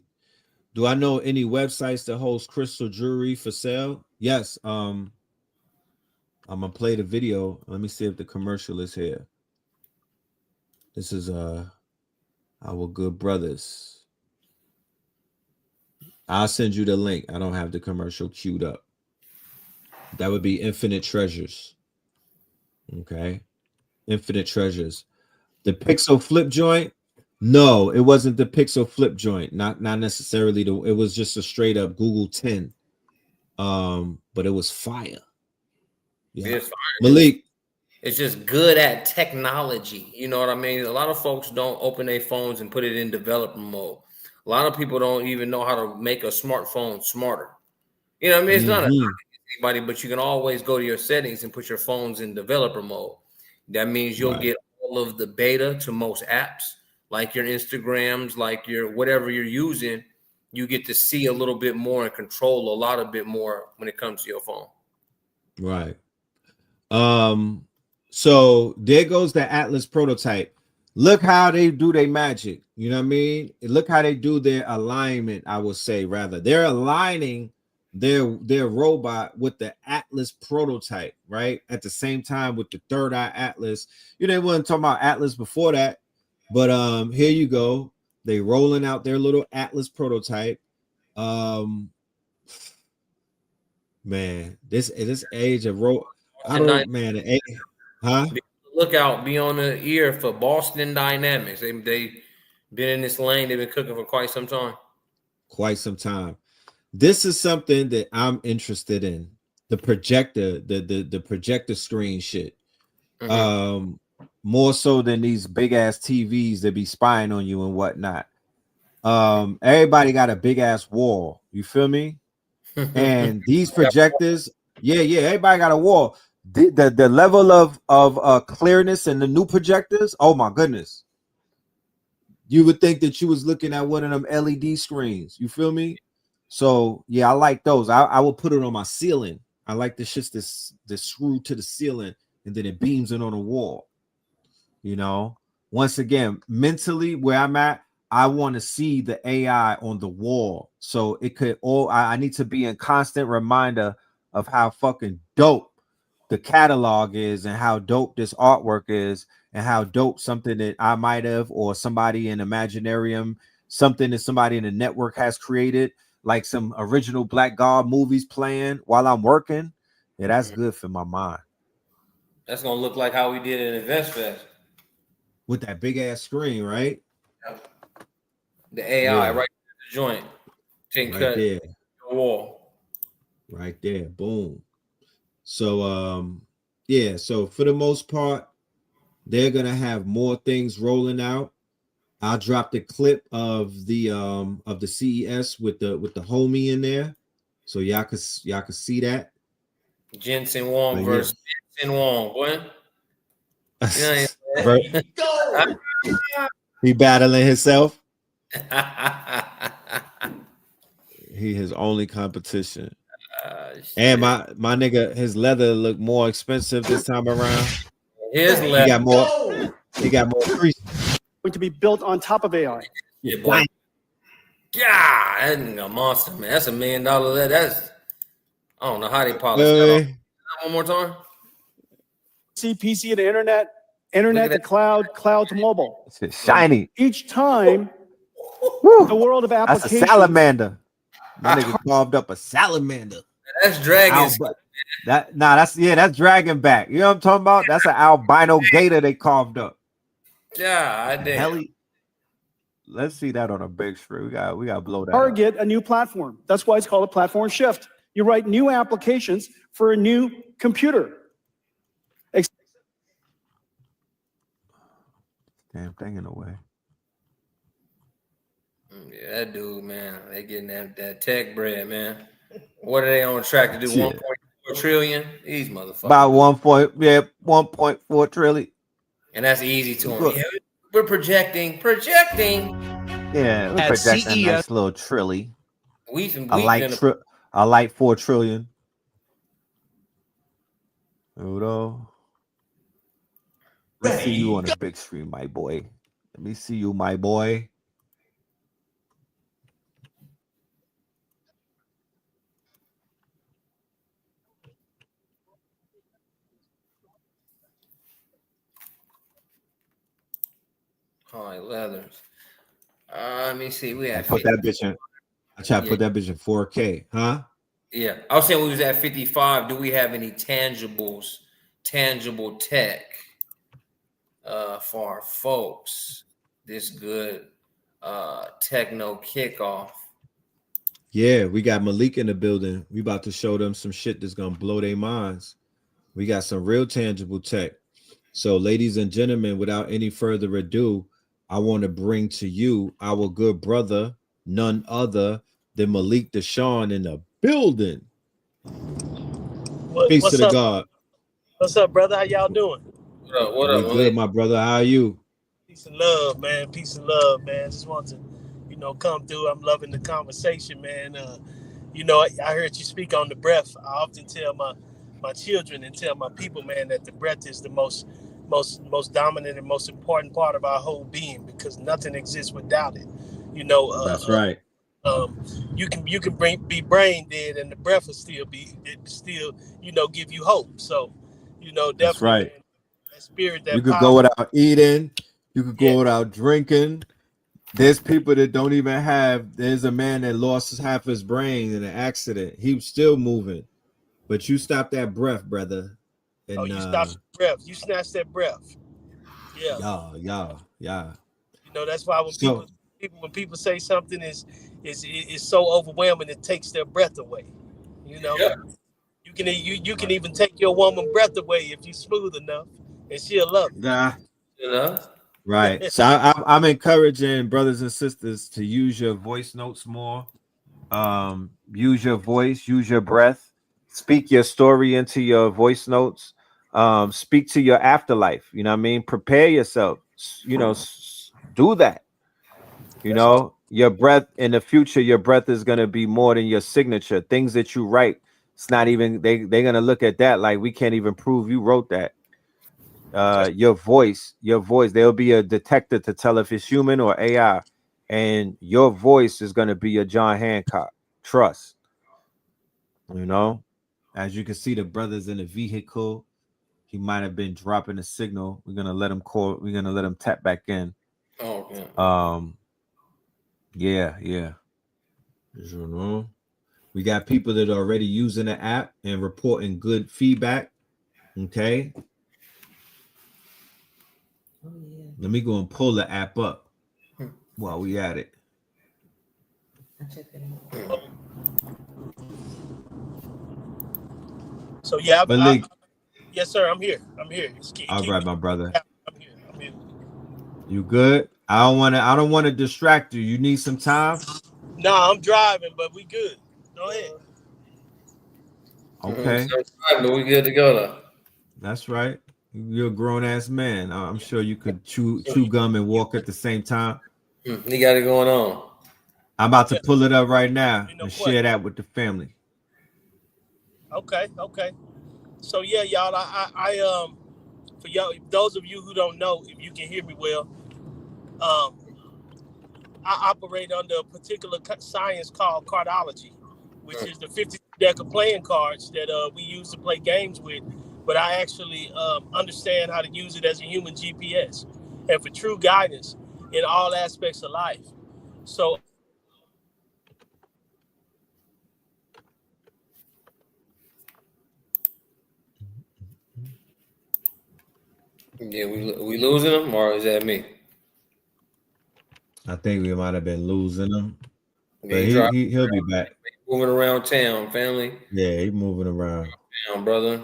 Do I know any websites that host crystal jewelry for sale? Yes. I'm gonna play the video. Let me see if the commercial is here. This is our good brothers. I'll send you the link. I don't have the commercial queued up. That would be Infinite Treasures. Okay. Infinite Treasures. The Pixel Flip joint. No, it wasn't the Pixel Flip joint. Not necessarily. It was just a straight up Google 10. But it was fire. Yeah. It's fire. Malik. It's just good at technology. You know what I mean? A lot of folks don't open their phones and put it in developer mode. A lot of people don't even know how to make a smartphone smarter. You know what I mean? It's not anybody, but you can always go to your settings and put your phones in developer mode. That means you'll get all of the beta to most apps, like your Instagrams, like your whatever you're using. You get to see a little bit more and control a lot of bit more when it comes to your phone. Right. So there goes the Atlas prototype. Look how they do their magic. You know what I mean? Look how they do their alignment. I would say rather they're aligning their robot with the Atlas prototype, right? At the same time with the third eye Atlas. You know, they wasn't talking about Atlas before that, but here you go. They rolling out their little Atlas prototype. Man, this age of I don't, man, huh? Look out, be on the ear for Boston Dynamics. They've been in this lane. They've been cooking for quite some time. Quite some time. This is something that I'm interested in. The projector, the projector screen shit. More so than these big ass TVs that be spying on you and whatnot. Everybody got a big ass wall. You feel me? And these projectors, yeah, everybody got a wall. The level of clearness in the new projectors, oh my goodness. You would think that you was looking at one of them LED screens. You feel me? So yeah, I like those. I will put it on my ceiling. I like the shits that's screwed to the ceiling and then it beams it on the wall. You know, once again, mentally where I'm at, I want to see the AI on the wall. So it could I need to be in constant reminder of how fucking dope the catalog is and how dope this artwork is and how dope something that I might have or somebody in Imaginarium, something that somebody in the network has created, like some original Black God movies playing while I'm working. Yeah, that's good for my mind. That's gonna look like how we did at InvestFest. With that big ass screen, right? The AI right in the joint. Take right there. The wall. Right there. Boom. So yeah, so for the most part, they're gonna have more things rolling out. I'll drop the clip of the CES with the homie in there. So y'all can see that. Jensen Wong versus Jensen Wong, boy. He battling himself. He his only competition. And my nigga, his leather look more expensive this time around. His leather. He got more crease. Going to be built on top of AI. Yeah, boy. God, that's a monster, man. That's $1 million. That's I don't know how they polish that. One more time. PC to internet to cloud to mobile. It's shiny. Each time, the world of applications. That's a salamander. My nigga carved up a salamander. That's dragon. That's dragon back. You know what I'm talking about? That's an albino gator they carved up. Yeah, I did. Let's see that on a big screen. We got to blow that. Target a new platform. That's why it's called a platform shift. You write new applications for a new computer. Damn thing in a way. Yeah, that dude, man, they getting that tech bread, man. What are they on track to do? 1.4 trillion? These motherfuckers. About 1.4 trillion. And that's easy to them. Yeah, we're projecting. Yeah, we're projecting a nice little trilly. I like 4 trillion. Udo. Let's see you on a big screen, my boy. Let me see you, my boy. All right, leathers. Let me see. We have put that bitch in. I try to put that bitch in 4K, huh? Yeah, I was saying we was at 55. Do we have any tangible tech for our folks? This good TechKNOW kickoff. Yeah, we got Malik in the building. We about to show them some shit that's gonna blow their minds. We got some real tangible tech. So, ladies and gentlemen, without any further ado, I want to bring to you our good brother, none other than Malik Deshaun in the building. Peace to the God. What's up, brother? How y'all doing? What We up, good, Malik? my brother. How are you? Peace and love, man. Peace and love, man. Just want to, come through. I'm loving the conversation, man. I heard you speak on the breath. I often tell my children and tell my people, man, that the breath is the most dominant and most important part of our whole being because nothing exists without it. You know, That's uh, right. um, be brain dead and the breath will still give you hope. So, That's definitely, right. man, that spirit, You that could go power. without eating. You could Yeah, go without drinking. There's people that don't even have. There's a man that lost half his brain in an accident. He was still moving, but you stop that breath, brother. oh, And you stop the breath. You snatch that breath. Yeah. yeah. That's why when people So when people say something is so overwhelming, it takes their breath away. You know, Yeah. you can even take your woman breath away if you smooth enough, and she'll love yeah, You know. right. you. So I'm encouraging brothers and sisters to use your voice notes more. Use your voice, use your breath, speak your story into your voice notes. Speak to your afterlife. You know what I mean? Prepare yourself. Do that. That's all. Your breath in the future, your breath is gonna be more than your signature. Things that you write, it's not even they're gonna look at that like we can't even prove you wrote that. That's Your voice, there'll be a detector to tell if it's human or AI, and your voice is gonna be your John Hancock. Trust, you know. As you can see, the brothers in the vehicle, he might have been dropping a signal. We're gonna let him call, we're gonna let him tap back in. Oh yeah. Um, yeah. You know. We got people that are already using the app and reporting good feedback. Okay. Oh yeah, Let me go and pull the app up Hmm. while we at it. I checked it out. so. Yeah, Malik, yes, sir. I'm here. I'm here. all Keep right, me. my brother. I'm here. I'm here. You good? I don't want to distract you. You need some time? Nah, I'm driving, but we good. Go ahead. Okay. So, but we good to go though. That's right. You're a grown ass man. I'm sure you could chew gum and walk at the same time. He got it going on. I'm about to Yeah, pull it up right now ain't no and share question. that with the family. Okay, okay. So yeah, y'all. For y'all, those of you who don't know, if you can hear me well, um, I operate under a particular science called cardology, which is the 50 deck of playing cards that we use to play games with. But I actually understand how to use it as a human GPS and for true guidance in all aspects of life. So Yeah, we losing him, or is that me? I think we might have been losing him, Yeah, but he he, driving, he he'll be back. moving around town, family. Yeah, he moving around. Town, brother.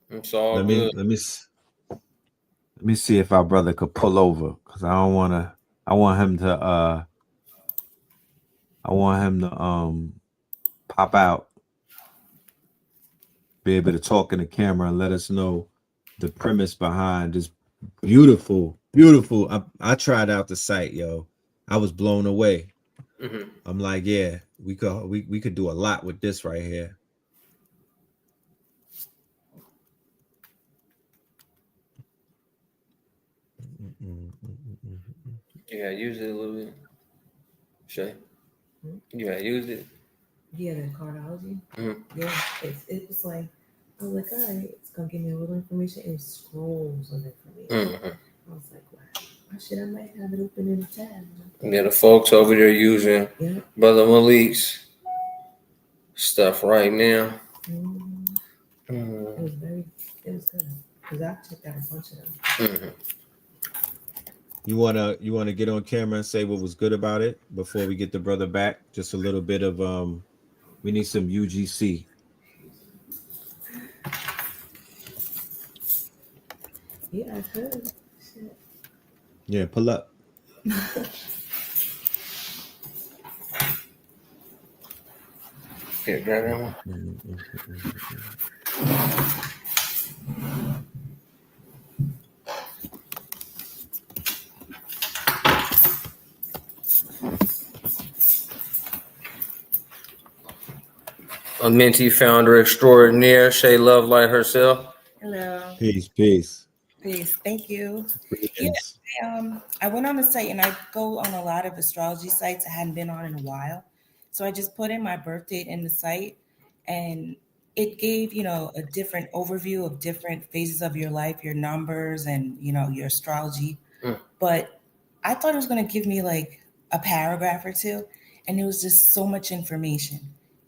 It's all Let me good. let me let me see if our brother could pull over because I don't want to. I want him to. I want him to pop out, be able to talk in the camera and let us know the premise behind this beautiful. I tried out the site, yo. I was blown away. Hmm. I'm like, yeah, we could do a lot with this right here. You gotta use it a little bit. Shay, Hmm? you gotta use it. Yeah, the cardiology. Mhm. Yeah, it was like I was like, all right, it's gonna give me a little information and scrolls of information. Hmm. I was like, wow, I should I might have it open in a tab. Yeah, the folks over there using Yeah. Brother Malik's stuff right now. Mm-hmm. It Mm-hmm. was very, it was good because I checked out a bunch of them. Mm-hmm. You wanna get on camera and say what was good about it before we get the brother back? Just a little bit of we need some UGC. Yeah, I could. Shit. Yeah, pull up. Yeah, grab that one. A Minty founder extraordinaire, Shay Love Light herself. Hello. Peace, peace. Peace. Thank you. Yeah, Greetings. I went on the site and I go on a lot of astrology sites I hadn't been on in a while. So I just put in my birth date in the site and it gave, a different overview of different phases of your life, your numbers and, your astrology. Mm. But I thought it was going to give me like a paragraph or two. And it was just so much information.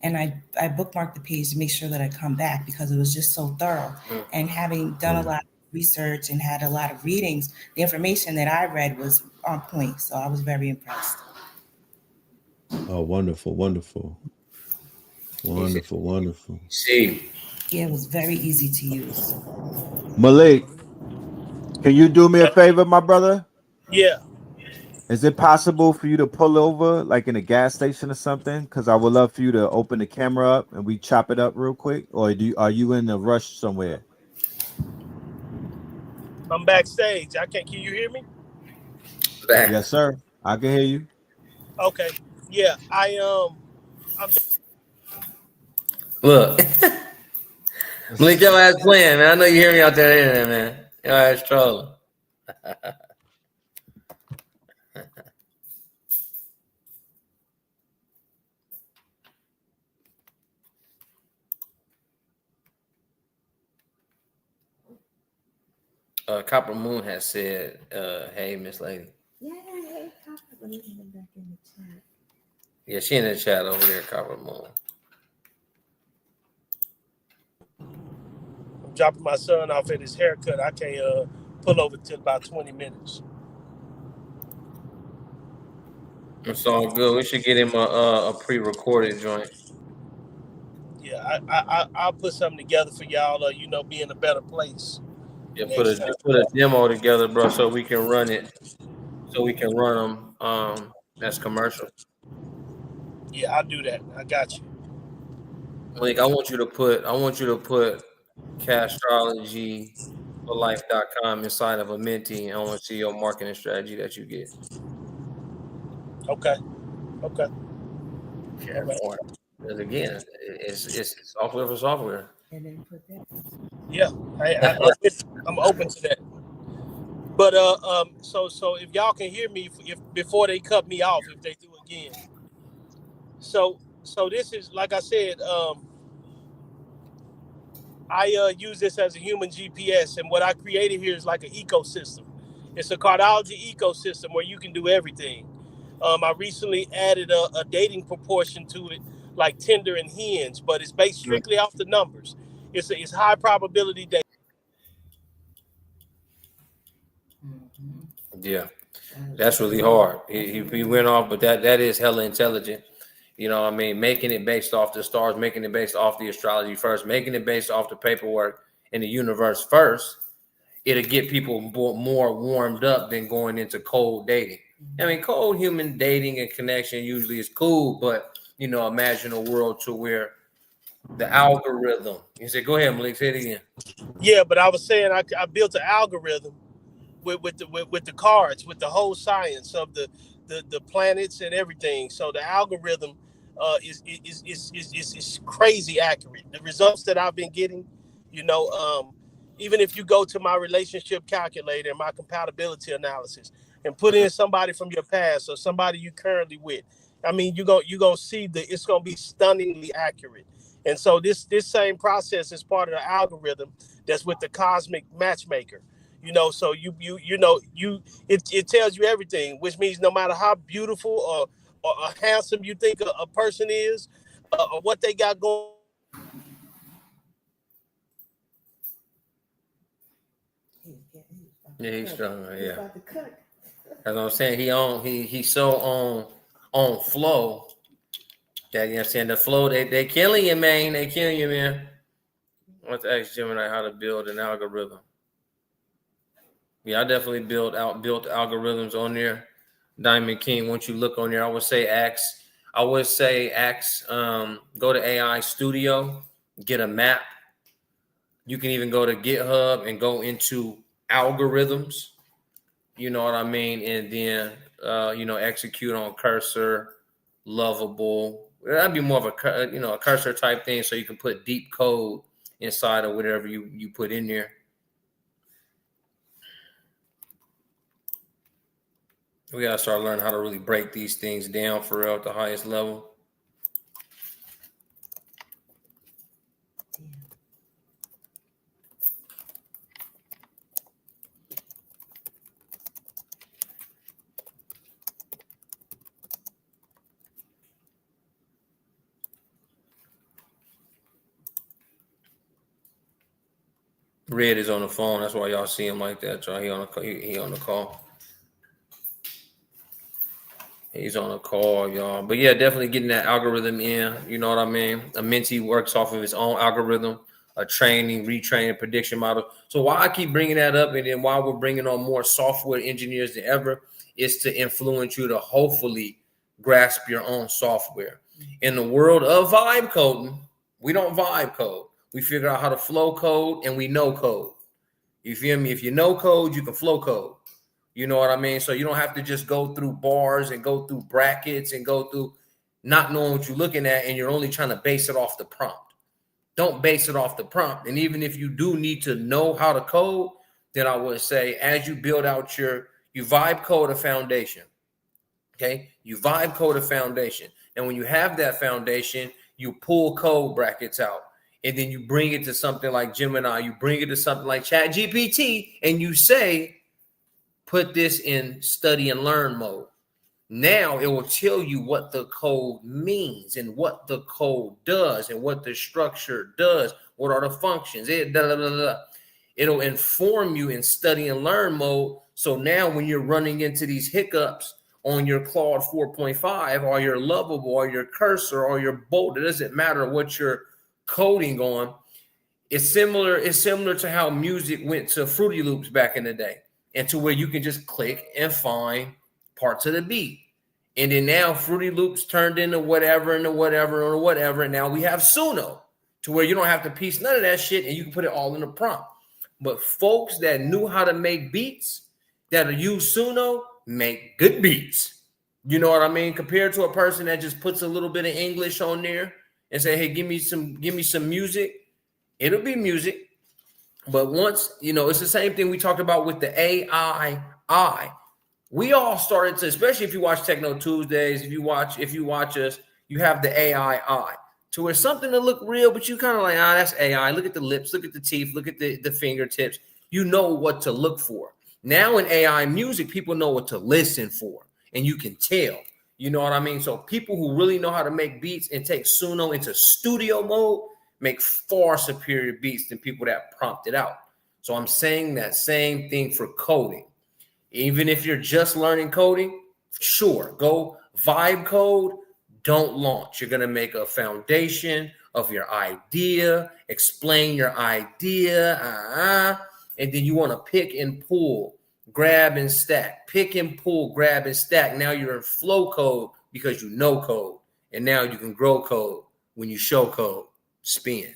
And I bookmarked the page to make sure that I come back because it was just so thorough. Mm. And having done a lot of research and had a lot of readings, the information that I read was on point. So I was very impressed. Oh, wonderful, wonderful. Wonderful, wonderful. See, Yeah, it was very easy to use. Malik, can you do me a favor, my brother? Yeah. Is it possible for you to pull over like in a gas station or something? Because I would love for you to open the camera up and we chop it up real quick. Or are you in a rush somewhere? I'm backstage. Can you hear me? back. Yes, sir. I can hear you. Okay. Yeah. I'm Look, Malik, your ass playing, man. I know you hear me out there, internet, man. Your ass trolling. Copper Moon has said, "Hey, Miss Lady." Yeah, hey, Papa, let me get back in the chat. Yeah, she in the chat over there, Copper Moon. dropping my son off at his haircut. I can't pull over till about 20 minutes. It's all good. We should get him a pre-recorded joint. Yeah, I'll put something together for y'all. Be in a better place. Yeah, Next time. put a demo together, bro, so we can run it. So we can run them. That's commercial. Yeah, I'll do that. I got you. Malik, I want you to put castrologyforlife.com inside of a Minty. I want to see your marketing strategy that you get. Okay. Yeah, more. Because again, it's software for software. And then put that. Yeah, I'm open to that. But so if y'all can hear me, if before they cut me off, if they do again. So this is like I said. I use this as a human GPS, and what I created here is like an ecosystem. It's a cardiology ecosystem where you can do everything. I recently added a dating proportion to it, like Tinder and Hinge, but it's based strictly off the numbers. It's high probability dating. Yeah, that's really hard. He went off, but that is hella intelligent. You know what I mean? Making it based off the stars, making it based off the astrology first, making it based off the paperwork in the universe first. It'll get people more warmed up than going into cold dating. I mean, cold human dating and connection usually is cool, but imagine a world to where the algorithm. You say, go ahead, Malik, say it again. Yeah, but I was saying I built an algorithm with the cards, with the whole science of the planets and everything. So the algorithm is crazy accurate. The results that I've been getting, even if you go to my relationship calculator and my compatibility analysis and put in somebody from your past or somebody you currently with, I mean, you're gonna see that it's gonna be stunningly accurate. And so this same process is part of the algorithm that's with the cosmic matchmaker. So it tells you everything, which means no matter how beautiful or handsome you think a person is, or what they got going. Yeah, he's strong. Yeah, as I'm saying, he's so on flow that you know, saying the flow they killing you, man. They killing you, man. I want to ask Gemini how to build an algorithm. Yeah, I definitely built algorithms on there. Diamond King, once you look on there, I would say go to AI Studio, get a map. You can even go to GitHub and go into algorithms. You know what I mean? And then execute on Cursor, Lovable, That'd be more of a cursor type thing, so you can put deep code inside of whatever you put in there. We gotta start learning how to really break these things down for real at the highest level. Red is on the phone. That's why y'all see him like that, y'all. He on the call. He's on a call, y'all. But yeah, definitely getting that algorithm in. You know what I mean? A mentee works off of his own algorithm, a training, retraining, prediction model. So why I keep bringing that up, and then why we're bringing on more software engineers than ever, is to influence you to hopefully grasp your own software. In the world of vibe coding, we don't vibe code. We figure out how to flow code, and we know code. You feel me? If you know code, you can flow code. You know what I mean? So you don't have to just go through bars and go through brackets and go through not knowing what you're looking at, and you're only trying to base it off the prompt. Don't base it off the prompt. And even if you do need to know how to code, then I would say as you build out you vibe code a foundation. Okay? You vibe code a foundation. And when you have that foundation, you pull code brackets out. And then you bring it to something like Gemini, you bring it to something like ChatGPT, and you say, put this in study and learn mode. Now it will tell you what the code means and what the code does and what the structure does. What are the functions? It'll inform you in study and learn mode. So now when you're running into these hiccups on your Claude 4.5 or your Lovable or your Cursor or your Bolt, it doesn't matter what you're coding on. It's similar to how music went to Fruity Loops back in the day, and to where you can just click and find parts of the beat. And then now Fruity Loops turned into whatever. And now we have Suno, to where you don't have to piece none of that shit and you can put it all in the prompt. But folks that knew how to make beats, that use Suno, make good beats. You know what I mean? Compared to a person that just puts a little bit of English on there and say, hey, give me some music. It'll be music. But once, it's the same thing we talked about with the AI. We all started to, especially if you watch TechKNOW Tuesdays, if you watch us, you have the AI to where something to look real, but you kind of like, that's AI. Look at the lips, look at the teeth, look at the fingertips. You know what to look for. Now in AI music, people know what to listen for, and you can tell. You know what I mean? So people who really know how to make beats and take Suno into studio mode make far superior beats than people that prompt it out. So I'm saying that same thing for coding. Even if you're just learning coding, sure, go vibe code, don't launch. You're going to make a foundation of your idea, explain your idea, and then you want to pick and pull, grab and stack, pick and pull, grab and stack. Now you're in flow code because you know code, and now you can grow code when you show code. Spin.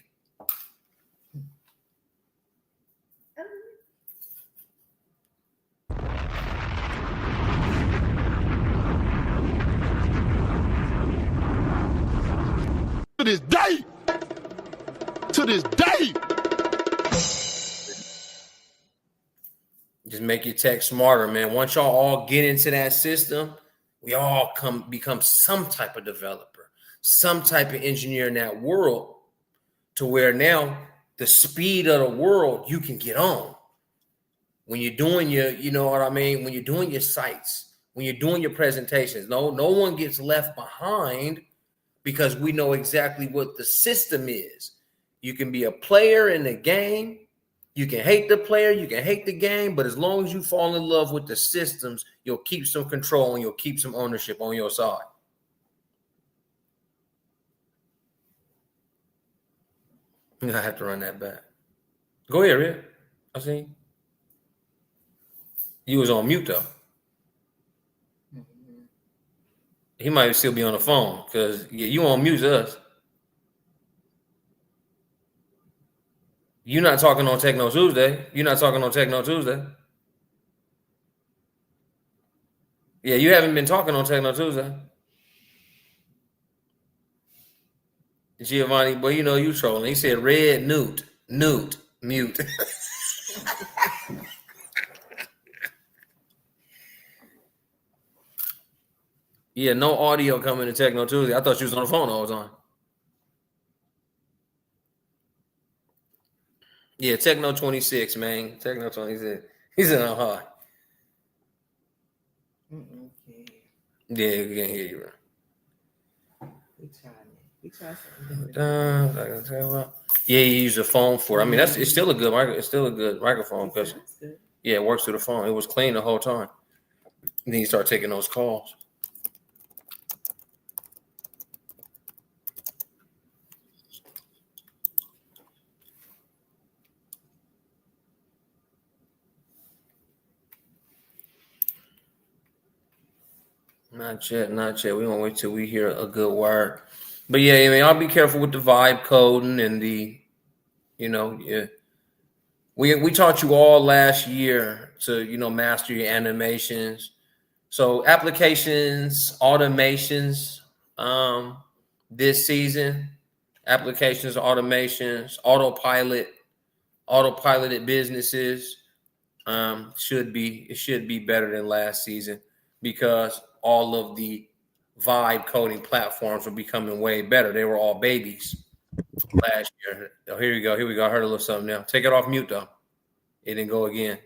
To this day. Just make your tech smarter, man. Once y'all all get into that system, we all become some type of developer, some type of engineer in that world, to where now the speed of the world you can get on. When you're doing when you're doing your sites, when you're doing your presentations, no one gets left behind, because we know exactly what the system is. You can be a player in the game. You can hate the player, you can hate the game, but as long as you fall in love with the systems, you'll keep some control and you'll keep some ownership on your side. I have to run that back. Go ahead, Rick. I see. You was on mute, though. He might still be on the phone because you on mute us. You're not talking on TechKNOW Tuesday. Yeah, you haven't been talking on TechKNOW Tuesday. Giovanni, but you know you trolling. He said red newt, mute. Yeah, no audio coming to Techno Tuesday. I thought she was on the phone all the time. Yeah, Techno 26, man. Techno 26. He's in a hot. Yeah, we can't hear you, bro. We try something. Yeah, you use a phone for it. I mean, it's still a good it's still a good microphone because yeah, it works through the phone. It was clean the whole time. And then you start taking those calls. Not yet, not yet. We gonna wait till we hear a good word. But yeah, I mean, I'll be careful with the vibe coding and the, yeah. We taught you all last year to, master your animations. So applications, automations, this season, applications, automations, autopiloted businesses, should be better than last season because all of the vibe coding platforms were becoming way better. They were all babies last year. Oh, here we go. I heard a little something now. Take it off mute though. It didn't go again.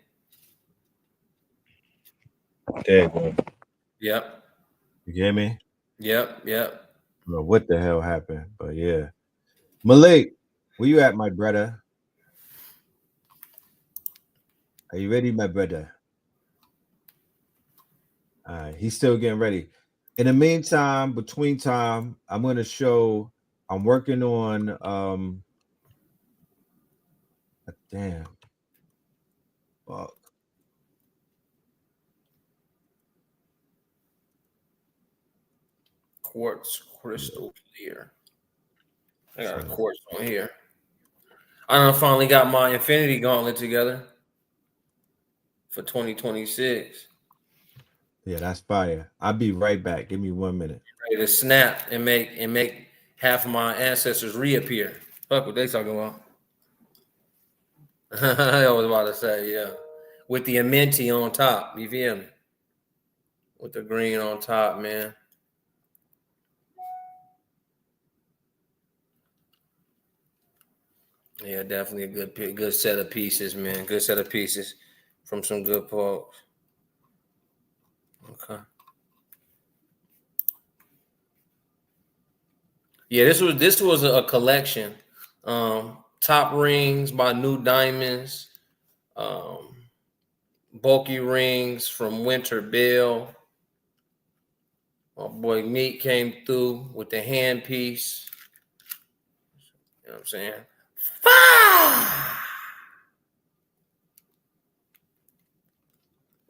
There you go. Yep. You hear me? Yep. I don't know what the hell happened, but yeah. Malik, where you at, my brother? Are you ready, my brother? All right, he's still getting ready. In the meantime, between time, I'm gonna show. I'm working on damn. Fuck. Quartz crystal clear. I got a quartz on here. I done finally got my Infinity Gauntlet together for 2026. Yeah, that's fire. I'll be right back. Give me 1 minute. Ready to snap and make half of my ancestors reappear. Fuck what they talking about. I was about to say, yeah. With the Amenti on top, you feel me? With the green on top, man. Yeah, definitely a good set of pieces, man. Good set of pieces from some good folks. Okay. Yeah, this was a collection. Top rings by New Diamonds. Bulky rings from Winter Bill. My boy Meat came through with the hand piece. You know what I'm saying?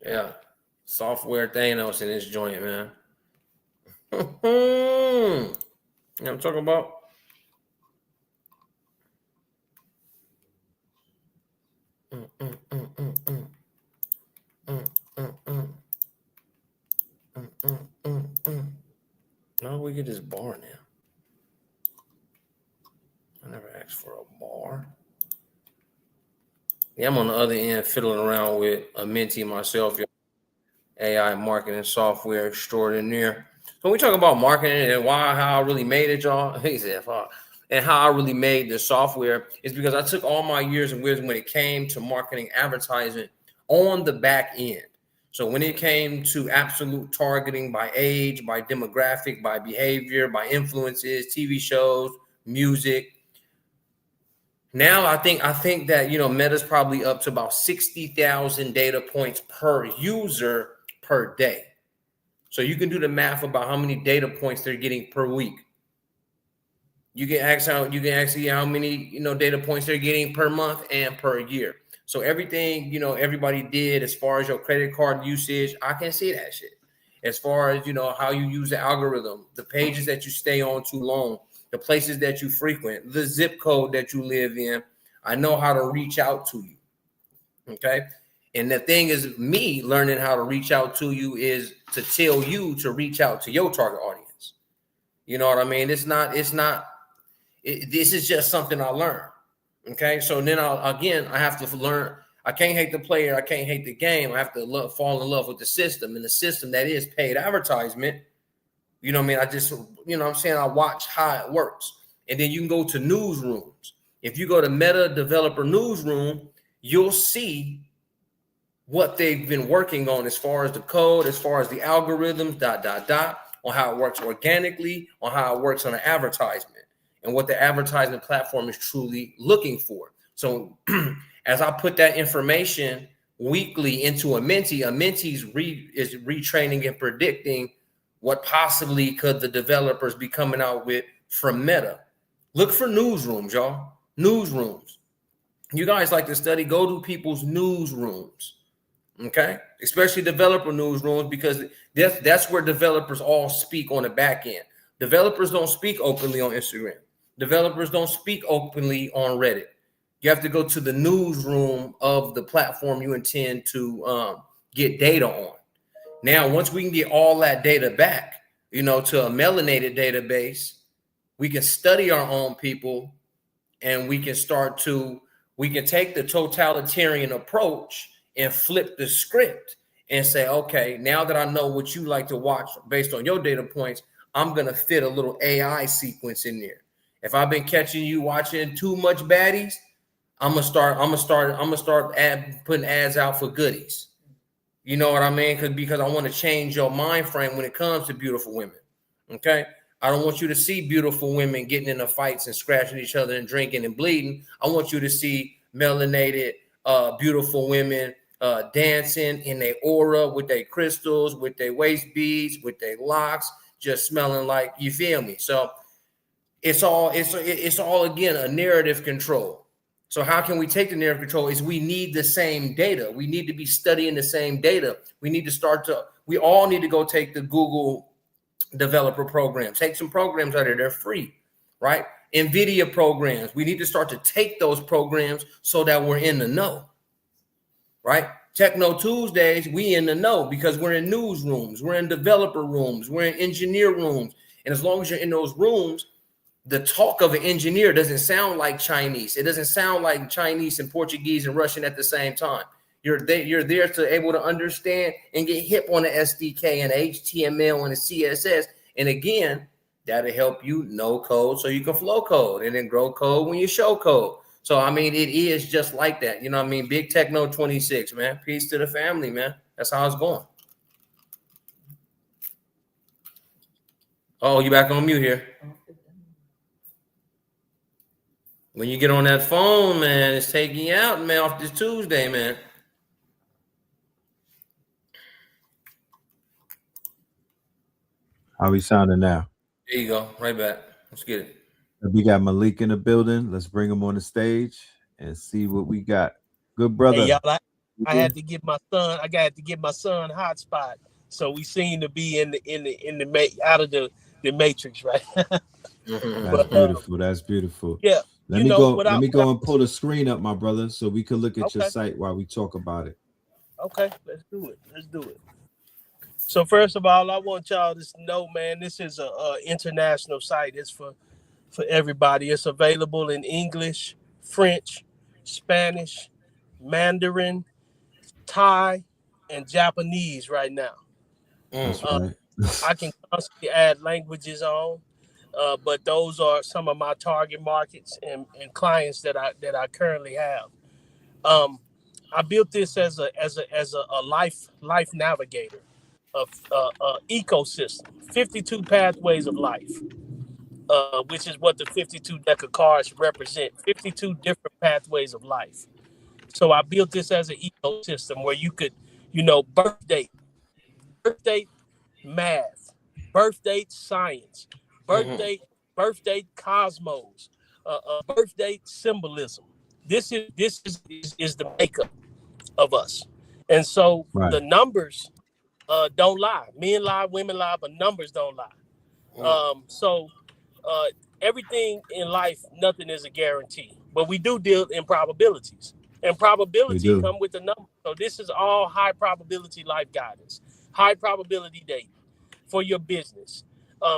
Yeah. Software Thanos in this joint, man. You know what I'm talking about? No, we get this bar now. I never asked for a bar. Yeah, I'm on the other end fiddling around with a Menti myself, AI marketing software extraordinaire. So we talk about marketing and how I really made it, y'all. He said, fuck. And how I really made the software is because I took all my years of wisdom when it came to marketing advertising on the back end. So when it came to absolute targeting by age, by demographic, by behavior, by influences, TV shows, music. Now I think that Meta's probably up to about 60,000 data points per user per day. So you can do the math about how many data points they're getting per week. You can ask how many data points they're getting per month and per year. So everything everybody did as far as your credit card usage, I can see that shit. As far as how you use the algorithm, the pages that you stay on too long, the places that you frequent, the zip code that you live in, I know how to reach out to you. Okay. And the thing is, me learning how to reach out to you is to tell you to reach out to your target audience. You know what I mean? It's not This is just something I learned. Okay, so then I have to learn. I can't hate the player. I can't hate the game. I have to fall in love with the system, and the system that is paid advertisement. You know what I mean? I just, you know what I'm saying? I watch how it works. And then you can go to newsrooms. If you go to Meta Developer Newsroom, you'll see what they've been working on as far as the code, as far as the algorithms, on how it works organically, on how it works on an advertisement, and what the advertisement platform is truly looking for. So as I put that information weekly into a mentee is retraining and predicting what possibly could the developers be coming out with from Meta. Look for newsrooms, y'all. Newsrooms. You guys like to study, go to people's newsrooms, okay? Especially developer newsrooms, because that's where developers all speak on the back end. Developers don't speak openly on Instagram. Developers don't speak openly on Reddit. You have to go to the newsroom of the platform you intend to get data on. Now, once we can get all that data back, to a melanated database, we can study our own people, and we can take the totalitarian approach and flip the script and say, okay, now that I know what you like to watch based on your data points, I'm going to fit a little AI sequence in there. If I've been catching you watching too much baddies, I'm gonna start putting ads out for goodies. You know what I mean? Because I want to change your mind frame when it comes to beautiful women. Okay, I don't want you to see beautiful women getting into fights and scratching each other and drinking and bleeding. I want you to see melanated, beautiful women dancing in their aura with their crystals, with their waist beads, with their locks, just smelling like, you feel me? So it's all again a narrative control. So how can we take the narrative control? Is we need the same data. We need to be studying the same data. We all need to go take the Google developer program. Take some programs out there. They're free, right? NVIDIA programs. We need to start to take those programs so that we're in the know, right? TechKNOW Tuesdays, we in the know because we're in newsrooms. We're in developer rooms. We're in engineer rooms. And as long as you're in those rooms, the talk of an engineer doesn't sound like Chinese. It doesn't sound like Chinese and Portuguese and Russian at the same time. You're there to able to understand and get hip on the SDK and the HTML and the CSS. And again, that'll help you know code so you can flow code and then grow code when you show code. So, I mean, it is just like that. You know what I mean? Big TechKNOW 26, man. Peace to the family, man. That's how it's going. Oh, you back on mute here. When you get on that phone, man, it's taking you out, man, off this Tuesday, man. How we sounding now? There you go. Right back. Let's get it. We got Malik in the building. Let's bring him on the stage and see what we got. Good brother. Hey, y'all, I had to give my son. I got to give my son hotspot. So we seem to be out of the matrix, right? That's beautiful. That's beautiful. Yeah. Let me go and pull the screen up, my brother, so we can look at your site while we talk about it. Okay, let's do it. So first of all, I want y'all to know, man, this is a international site. It's for everybody. It's available in English, French, Spanish, Mandarin, Thai, and Japanese right now. That's right. I can constantly add languages on. But those are some of my target markets and clients that I currently have. I built this as a life navigator of ecosystem, 52 pathways of life, which is what the 52 deck of cards represent, 52 different pathways of life. So I built this as an ecosystem where you could, birth date math, birth date science, birth date cosmos, birth date symbolism. This is the makeup of us. And so the numbers don't lie. Men lie, women lie, but numbers don't lie. So everything in life, nothing is a guarantee. But we do deal in probabilities. And probability come with the number. So this is all high probability life guidance, high probability data for your business.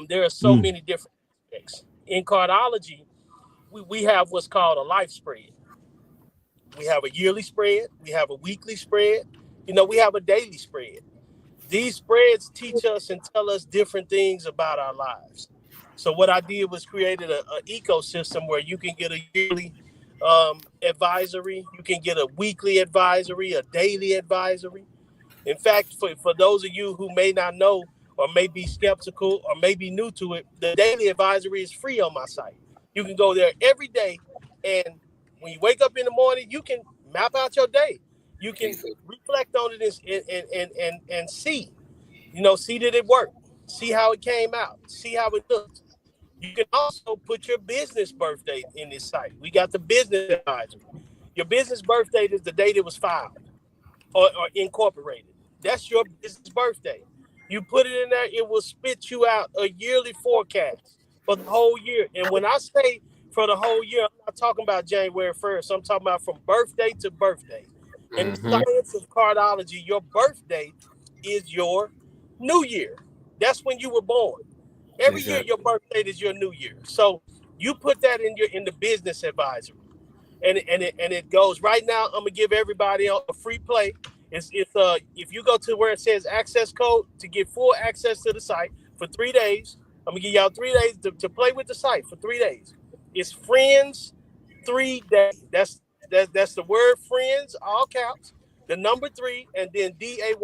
There are so many different aspects. In cardology, we have what's called a life spread. We have a yearly spread. We have a weekly spread. We have a daily spread. These spreads teach us and tell us different things about our lives. So what I did was created an ecosystem where you can get a yearly advisory, you can get a weekly advisory, a daily advisory. In fact, for those of you who may not know or may be skeptical or may be new to it, the daily advisory is free on my site. You can go there every day, and when you wake up in the morning, you can map out your day. You can reflect on it and see, see that it worked, see how it came out, see how it looked. You can also put your business birthday in this site. We got the business advisory. Your business birthday is the date it was filed or incorporated. That's your business birthday. You put it in there, it will spit you out a yearly forecast for the whole year. And when I say for the whole year, I'm not talking about January 1st. I'm talking about from birthday to birthday. In the science of cardology, your birthday is your new year. That's when you were born. Every year, your birthday is your new year. So you put that in the business advisory, and it goes right now. I'm gonna give everybody a free play. It's if you go to where it says access code to get full access to the site for 3 days. I'm gonna give y'all 3 days to play with the site for 3 days. It's friends 3 days. That's the word friends, all caps, the number 3, and then DAY.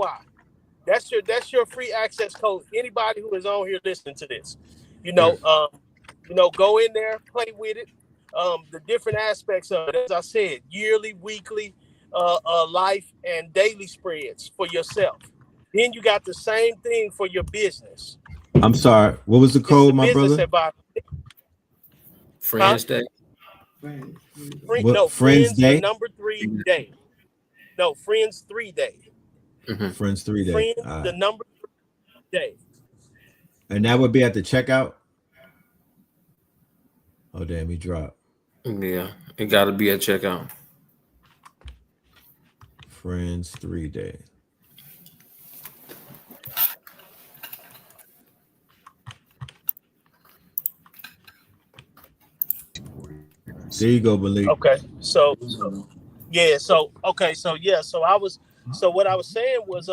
That's your free access code. Anybody who is on here listening to this, go in there, play with it. The different aspects of it, as I said, yearly, weekly, life, and daily spreads for yourself. Then you got the same thing for your business. I'm sorry. What was the code, my brother? Friends Day. Friends Day. The number 3 day. No, Friends 3 day. Friends 3 day. Friends, the number 3 day. And that would be at the checkout. Oh damn, he dropped. Yeah, it got to be at checkout. Friends 3 day. There you go, Malik. Okay, so what I was saying was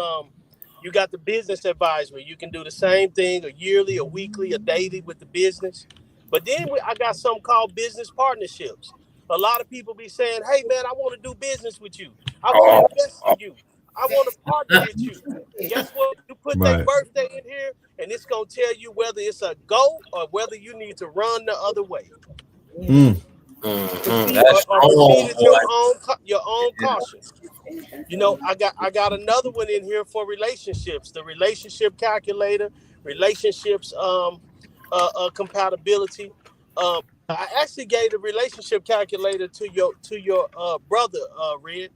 you got the business advisory. You can do the same thing, a yearly, a weekly, a daily with the business. But then I got something called business partnerships. A lot of people be saying, hey man, I want to do business with you. I want to invest in you. I want to partner with you. Guess what? You put their birthday in here, and it's gonna tell you whether it's a go or whether you need to run the other way. That's your own caution. I got another one in here for relationships. The relationship calculator, relationships compatibility. I actually gave the relationship calculator to your brother, Red.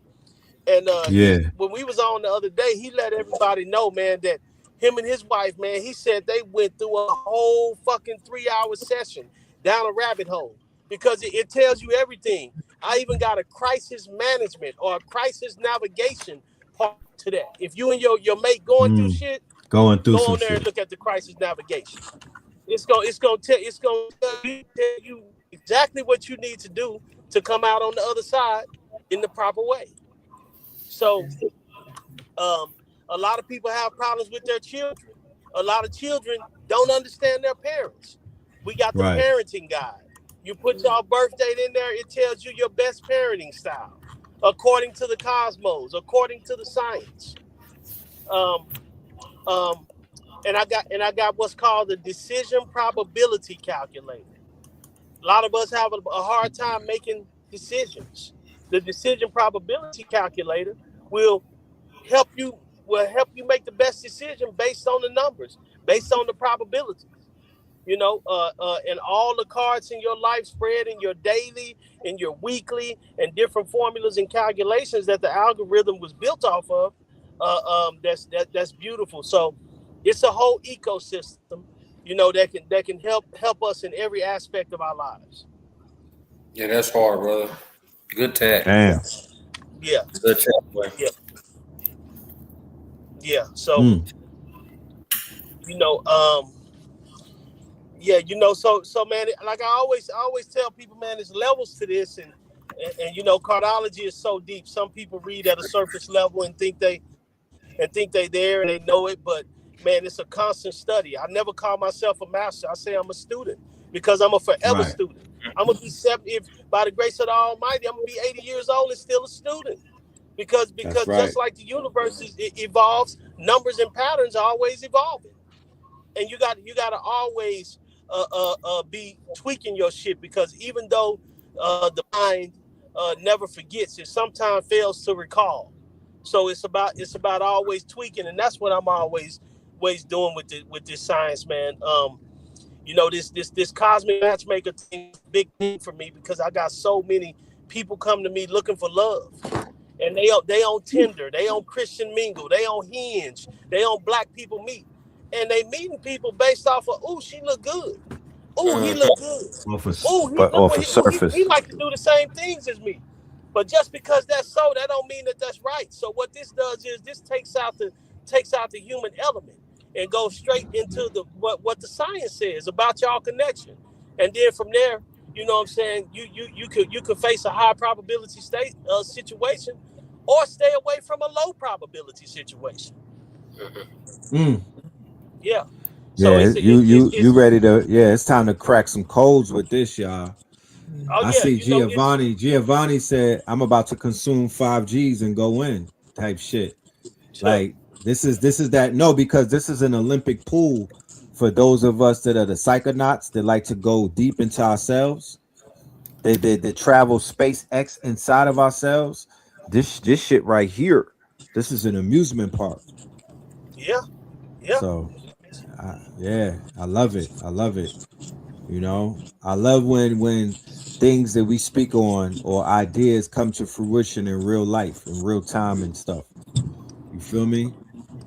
And when we was on the other day, he let everybody know, man, that him and his wife, man, he said they went through a whole fucking 3-hour session down a rabbit hole because it tells you everything. I even got a crisis management or a crisis navigation part to that. If you and your mate going through shit, go on there and look at the crisis navigation. It's gonna tell you exactly what you need to do to come out on the other side in the proper way. So, a lot of people have problems with their children. A lot of children don't understand their parents. We got the parenting guide. You put your birthday in there, it tells you your best parenting style, according to the cosmos, according to the science. And I got what's called the decision probability calculator. A lot of us have a hard time making decisions. The decision probability calculator will help you make the best decision based on the numbers, based on the probabilities. And all the cards in your life spread in your daily, in your weekly, and different formulas and calculations that the algorithm was built off of. That's beautiful. So it's a whole ecosystem, that can help us in every aspect of our lives. Yeah, that's hard, brother. Good tag. Damn. Yeah. Good tag, boy. Yeah. Yeah. So, Yeah, so man, like I always tell people, man, there's levels to this, and cardiology is so deep. Some people read at a surface level and think they there and they know it, but man, it's a constant study. I never call myself a master. I say I'm a student because I'm a forever Right. student. I'm gonna be 70 if by the grace of the Almighty, I'm gonna be 80 years old and still a student. Because That's right. just like the universe it evolves, numbers and patterns are always evolving, and you got to always be tweaking your shit, because even though the mind never forgets, it sometimes fails to recall. So it's about always tweaking, and that's what I'm always doing with this science, man. This cosmic matchmaker thing is a big thing for me, because I got so many people come to me looking for love, and they on Tinder, they on Christian Mingle, they on Hinge, they on Black People Meet, and they meeting people based off of, ooh, she look good, ooh, he look good, ooh, he look Off what a he surface. like to do the same things as me. But just because that's so, that don't mean that that's right. So what this does is this takes out the human element and goes straight into the what the science says about y'all connection, and then from there, you know what I'm saying, you could face a high probability situation, or stay away from a low probability situation. Mm. Yeah. So Yeah, it's it, it's you it's ready to? Yeah, it's time to crack some codes with this, y'all. oh I yeah, see it's Giovanni. Giovanni said, "I'm about to consume 5Gs and go in." Type shit. Like this is that no, because this is an Olympic pool for those of us that are the psychonauts that like to go deep into ourselves. They travel space X inside of ourselves. This shit right here. This is an amusement park. yeah, yeah, So yeah, I love it. I love it. I love when things that we speak on or ideas come to fruition in real life, in real time and stuff. You feel me?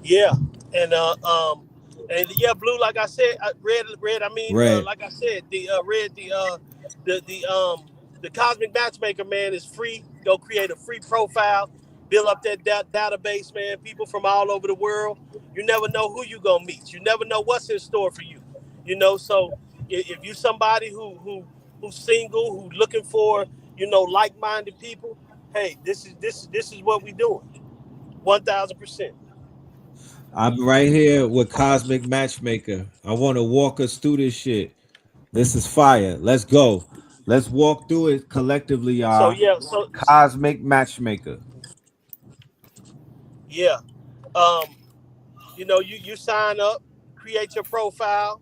yeah. And yeah, blue, like I said, red. I mean, Red. like I said, the red, the cosmic matchmaker, man, is free. Go create a free profile, build up that database, man. People from all over the world. You never know who you gonna meet. You never know what's in store for you. So if you somebody who's single, who's looking for like-minded people, hey, this is what we doing. 1,000%. I'm right here with Cosmic Matchmaker. I want to walk us through this shit. This is fire. Let's go. Let's walk through it collectively, So y'all. yeah, Cosmic Matchmaker. yeah. Um, you sign up, create your profile,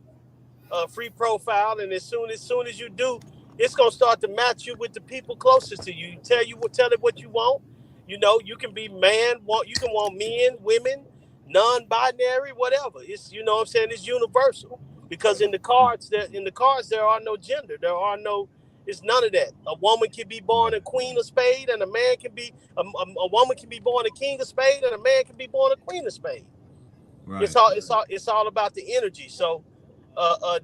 free profile, and as soon as you do, it's gonna start to match you with the people closest to you. Tell it what you want. You can be you can want men, women, non-binary, whatever. It's what I'm saying, it's universal. Because in the cards there are no gender. It's none of that. A woman can be born a queen of spade, and a man can be a woman can be born a king of spade, and a man can be born a queen of spade. It's Right. all about the energy. So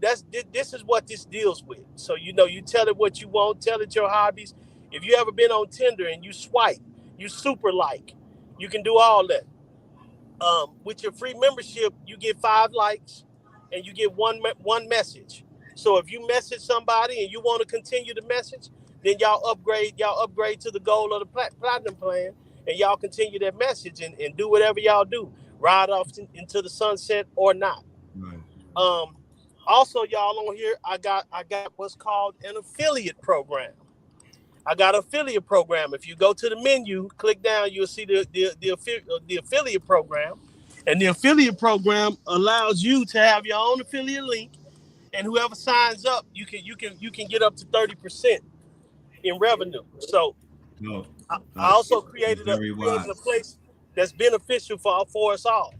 this is what this deals with. So you tell it what you want, tell it your hobbies. If you ever been on Tinder and you swipe, you super like, you can do all that. With your free membership, you get 5 likes, and you get one message. So if you message somebody and you want to continue the message, then y'all upgrade to the goal of the platinum plan, and y'all continue that message and do whatever y'all do, ride off into the sunset or not. Right. Um, Also, y'all on here, I got what's called an affiliate program. I got an affiliate program. If you go to the menu, click down, you'll see the affiliate program. And the affiliate program allows you to have your own affiliate link, and whoever signs up, you can get up to 30% in revenue. So No, I also that's created a very created a wise. place that's beneficial for us all.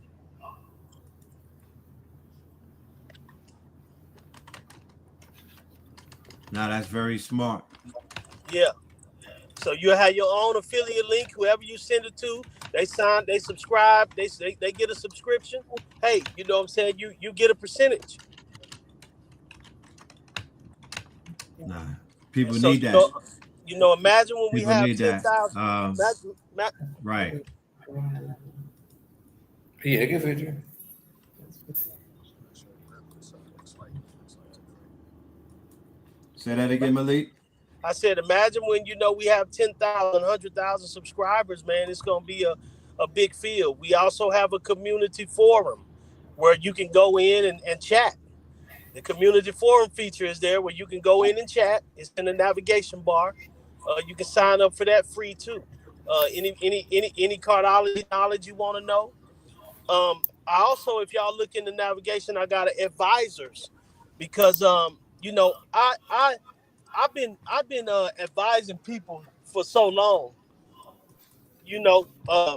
Now that's very smart. Yeah. So you have your own affiliate link. Whoever you send it to, they subscribe, they get a subscription. Hey, you know what I'm saying? You get a percentage. Nah, And people so need that. imagine when we People have need that. 10,000. Right. Yeah, give it. Say that again, Malik. I said, imagine when we have 10,000, 100,000 subscribers, man. It's gonna be a big field. We also have a community forum where you can go in and chat. The community forum feature is there where you can go in and chat. It's in the navigation bar. You can sign up for that free too. Any cardiology knowledge you want to know. I also, if y'all look in the navigation, I got advisors because I've been advising people for so long.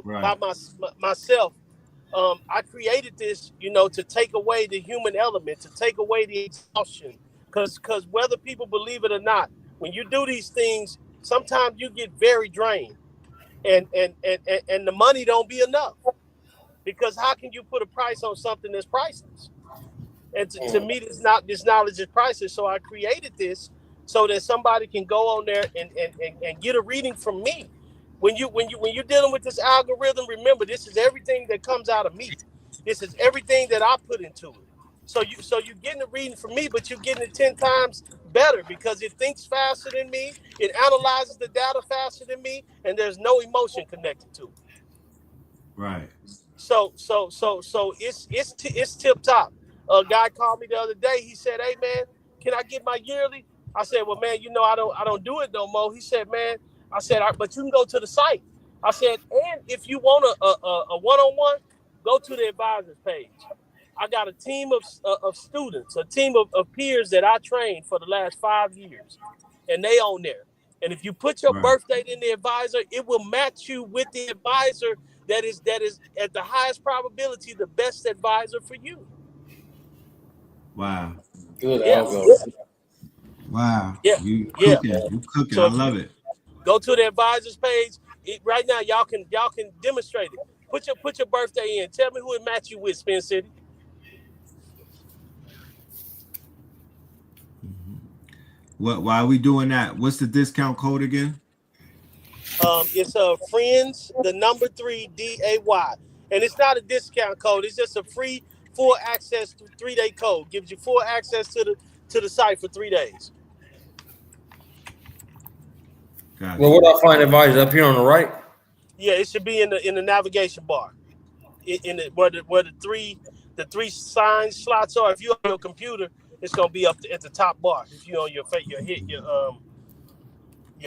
Right. By myself. I created this, to take away the human element, to take away the exhaustion. Because whether people believe it or not, when you do these things, sometimes you get very drained, and the money don't be enough. Because how can you put a price on something that's priceless? And to me, this knowledge is priceless. So I created this so that somebody can go on there and get a reading from me. When you're dealing with this algorithm, remember, this is everything that comes out of me. This is everything that I put into it. So you're getting a reading from me, but you're getting it 10 times better because it thinks faster than me, it analyzes the data faster than me, and there's no emotion connected to it. Right. So it's tip top. A guy called me the other day. He said, "Hey man, can I get my yearly?" I said, "Well, man, I don't do it no more." He said, "Man," I said, "but you can go to the site." I said, "And if you want a one-on-one, go to the advisors page. I got a team of students, a team of peers that I trained for the last 5 years, and they on there. And if you put your birth date in the advisor, it will match you with the advisor that is at the highest probability the best advisor for you." Wow. Good Yeah. algo. Wow. Yeah. You Yeah. cooking. You cooking. So I if love you it. go to the advisors page right now, y'all can demonstrate it. Put your birthday in. Tell me who it match you with, Spin City. Why are we doing that? What's the discount code again? It's friends, the number 3 DAY, and it's not a discount code. It's just a free full access 3-day code. Gives you full access to the site for 3 days. Gotcha. Well, what I find advisors up here on the right. Yeah, it should be in the navigation bar, where the three sign slots are. If you on your computer, it's gonna be up at the top bar. If you on your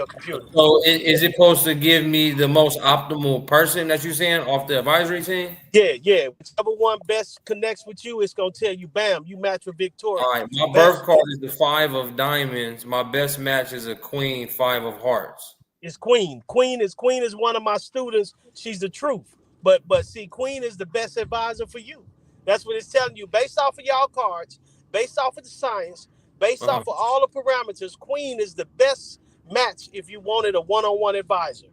computer. So is it supposed to give me the most optimal person that you're saying off the advisory team? Yeah. Whichever one best connects with you, it's gonna tell you, bam, you match with Victoria. All right, my birth card is the 5 of diamonds. My best match is a queen, 5 of hearts. It's Queen. Queen is one of my students. She's the truth. But see, Queen is the best advisor for you. That's what it's telling you. Based off of y'all cards, based off of the science, based off of all the parameters, Queen is the best match if you wanted a one-on-one advisor.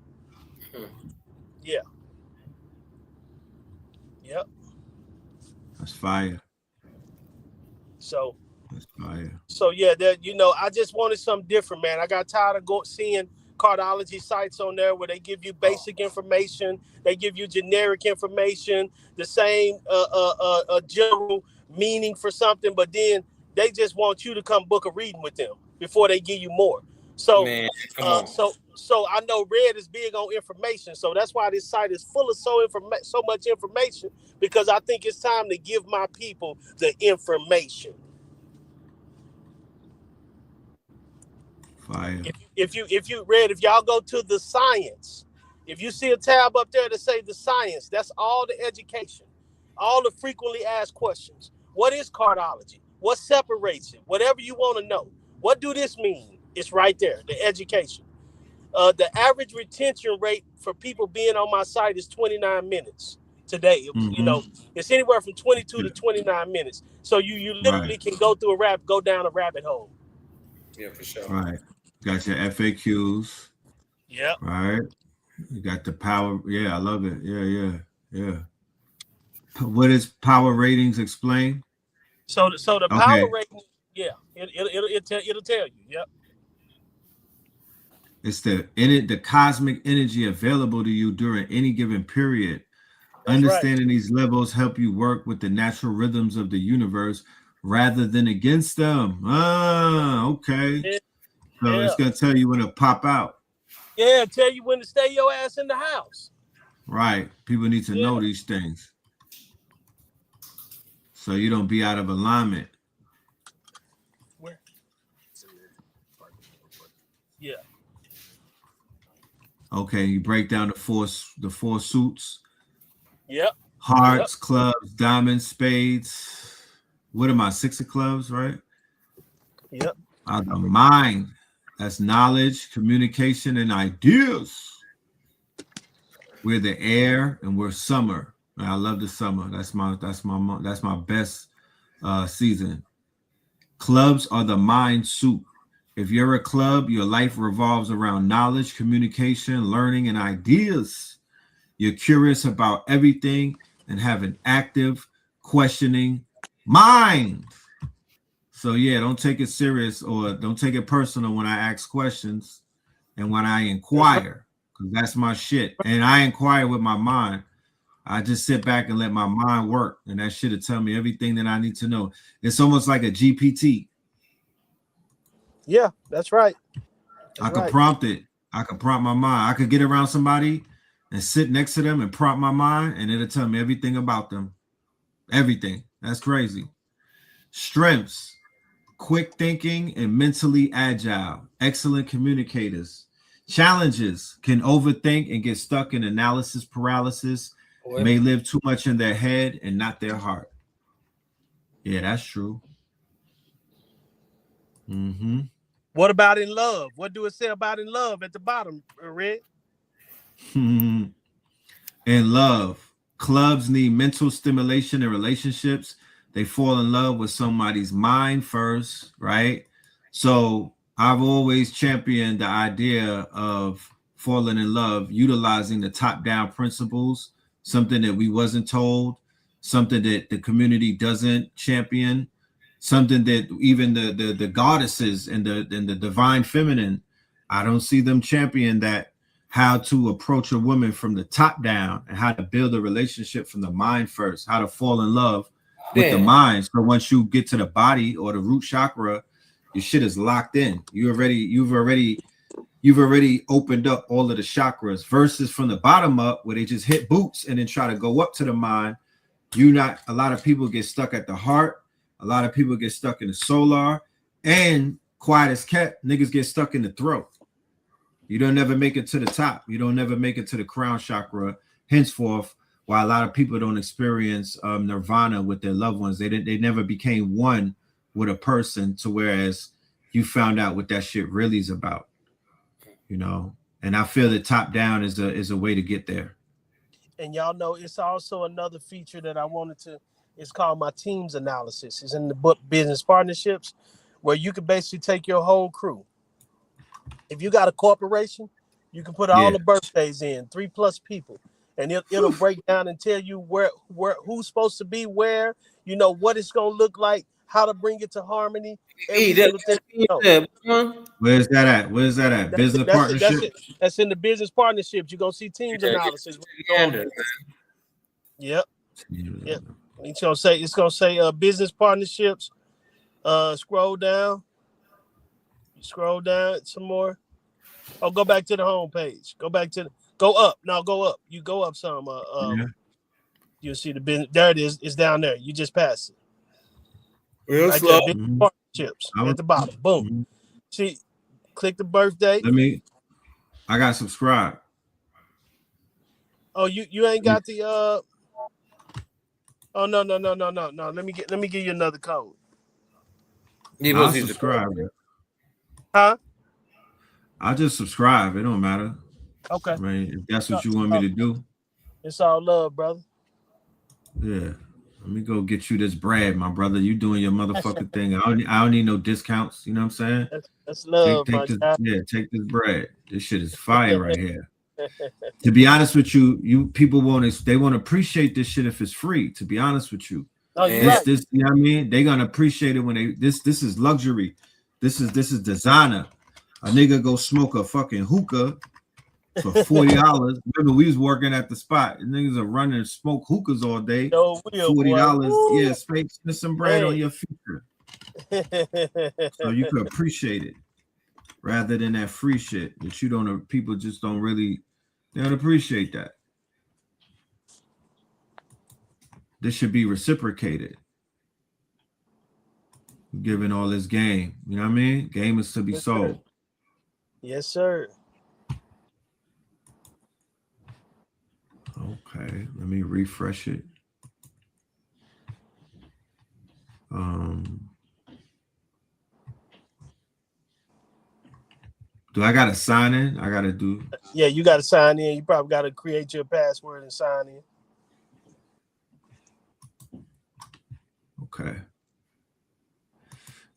Yeah. Yep. That's fire. So That's fire. So yeah, I just wanted something different, man. I got tired of seeing cardiology sites on there where they give you basic information, they give you generic information, the same general meaning for something, but then they just want you to come book a reading with them before they give you more. So, Man, come on. So I know Red is big on information, so that's why this site is full of so much information, because I think it's time to give my people the information. Fire. If y'all go to the science, if you see a tab up there that say the science, that's all the education, all the frequently asked questions. What is cardiology? What separates it? Whatever you want to know. What do this mean? It's right there, the education. The average retention rate for people being on my site is 29 minutes today. It's anywhere from 22 to 29 minutes. So you literally can go down a rabbit hole. Yeah, for sure. Right. Got your FAQs. Yeah. Right. You got the power. Yeah, I love it. Yeah. What is power ratings explain? So the power rating, yeah, it'll tell you. Yep. It's the cosmic energy available to you during any given period. That's understanding these levels help you work with the natural rhythms of the universe rather than against them. Okay. So it's gonna tell you when to pop out. Yeah, tell you when to stay your ass in the house. Right. People need to know these things. So you don't be out of alignment. Where? Yeah. Okay, you break down the four suits. Yep. Hearts, clubs, diamonds, spades. What am I? 6 of clubs, right? Yep. The mind. That's knowledge, communication, and ideas. We're the air and we're summer. And I love the summer. That's my best season. Clubs are the mind soup. If you're a club, your life revolves around knowledge, communication, learning, and ideas. You're curious about everything and have an active, questioning mind. So yeah, don't take it serious or don't take it personal when I ask questions and when I inquire, because that's my shit. And I inquire with my mind. I just sit back and let my mind work, and that shit will tell me everything that I need to know. It's almost like a GPT. Yeah, that's right. I could prompt it. I could prompt my mind. I could get around somebody and sit next to them and prompt my mind, and it'll tell me everything about them. Everything. That's crazy. Strengths: quick thinking and mentally agile, excellent communicators. Challenges: can overthink and get stuck in analysis paralysis, may live too much in their head and not their heart. Yeah, that's true. Mm-hmm. What about in love? What do it say about in love at the bottom, Red? In love, clubs need mental stimulation in relationships. They fall in love with somebody's mind first, right? So I've always championed the idea of falling in love, utilizing the top-down principles, something that we wasn't told, something that the community doesn't champion, something that even the goddesses and the divine feminine, I don't see them champion that, how to approach a woman from the top down and how to build a relationship from the mind first, how to fall in love with the mind. So once you get to the body or the root chakra, your shit is locked in. You've already opened up all of the chakras, versus from the bottom up where they just hit boots and then try to go up to the mind. A lot of people get stuck at the heart. A lot of people get stuck in the solar, and quiet as kept, niggas get stuck in the throat. You don't never make it to the top. You don't never make it to the crown chakra. Henceforth, why a lot of people don't experience nirvana with their loved ones. They never became one with a person, to whereas you found out what that shit really is about. You know, and I feel that top down is a way to get there. And y'all know it's also another feature that I wanted to. It's called my teams analysis. It's in the book Business Partnerships, where you can basically take your whole crew. If you got a corporation, you can put all the birthdays in, 3+ people, and it'll break down and tell you where who's supposed to be where, you know, what it's gonna look like, how to bring it to harmony. Every single thing, you know. Where's that at? Where's that at? Business partnership. That's in the business partnerships. You're gonna see teams analysis. Yep. It's gonna say business partnerships. Scroll down. You scroll down some more. Oh, go back to the home page. Go up. No, go up. You go up some. You'll see the business. There it is. It's down there. You just pass it. Real right slow. there, business partnerships at the bottom. Boom. See, click the birthday. I got subscribed. Oh, you ain't got the Oh no. Let me give you another code. I'll subscribe. Huh? I'll just subscribe. It don't matter. Okay. I mean, if that's what you want me to do. It's all love, brother. Yeah. Let me go get you this bread, my brother. You doing your motherfucking thing. I don't need no discounts. You know what I'm saying? That's love, take this bread. This shit is fire right here. To be honest with you, people won't appreciate this shit if it's free. To be honest with you, this you know what I mean. They're gonna appreciate it when this is luxury. This is designer. A nigga go smoke a fucking hookah for $40. Remember, we was working at the spot. And niggas are running and smoke hookahs all day. $40. Yeah, spend some bread on your future. So you could appreciate it. rather than that free shit that you don't. People just don't really. They don't appreciate that. This should be reciprocated. Giving all this game, you know what I mean? Game is to be Yes, sold. sir. Yes, sir. Okay, let me refresh it. Do I gotta sign in? I gotta do. Yeah, you got to sign in. You probably got to create your password and sign in. Okay.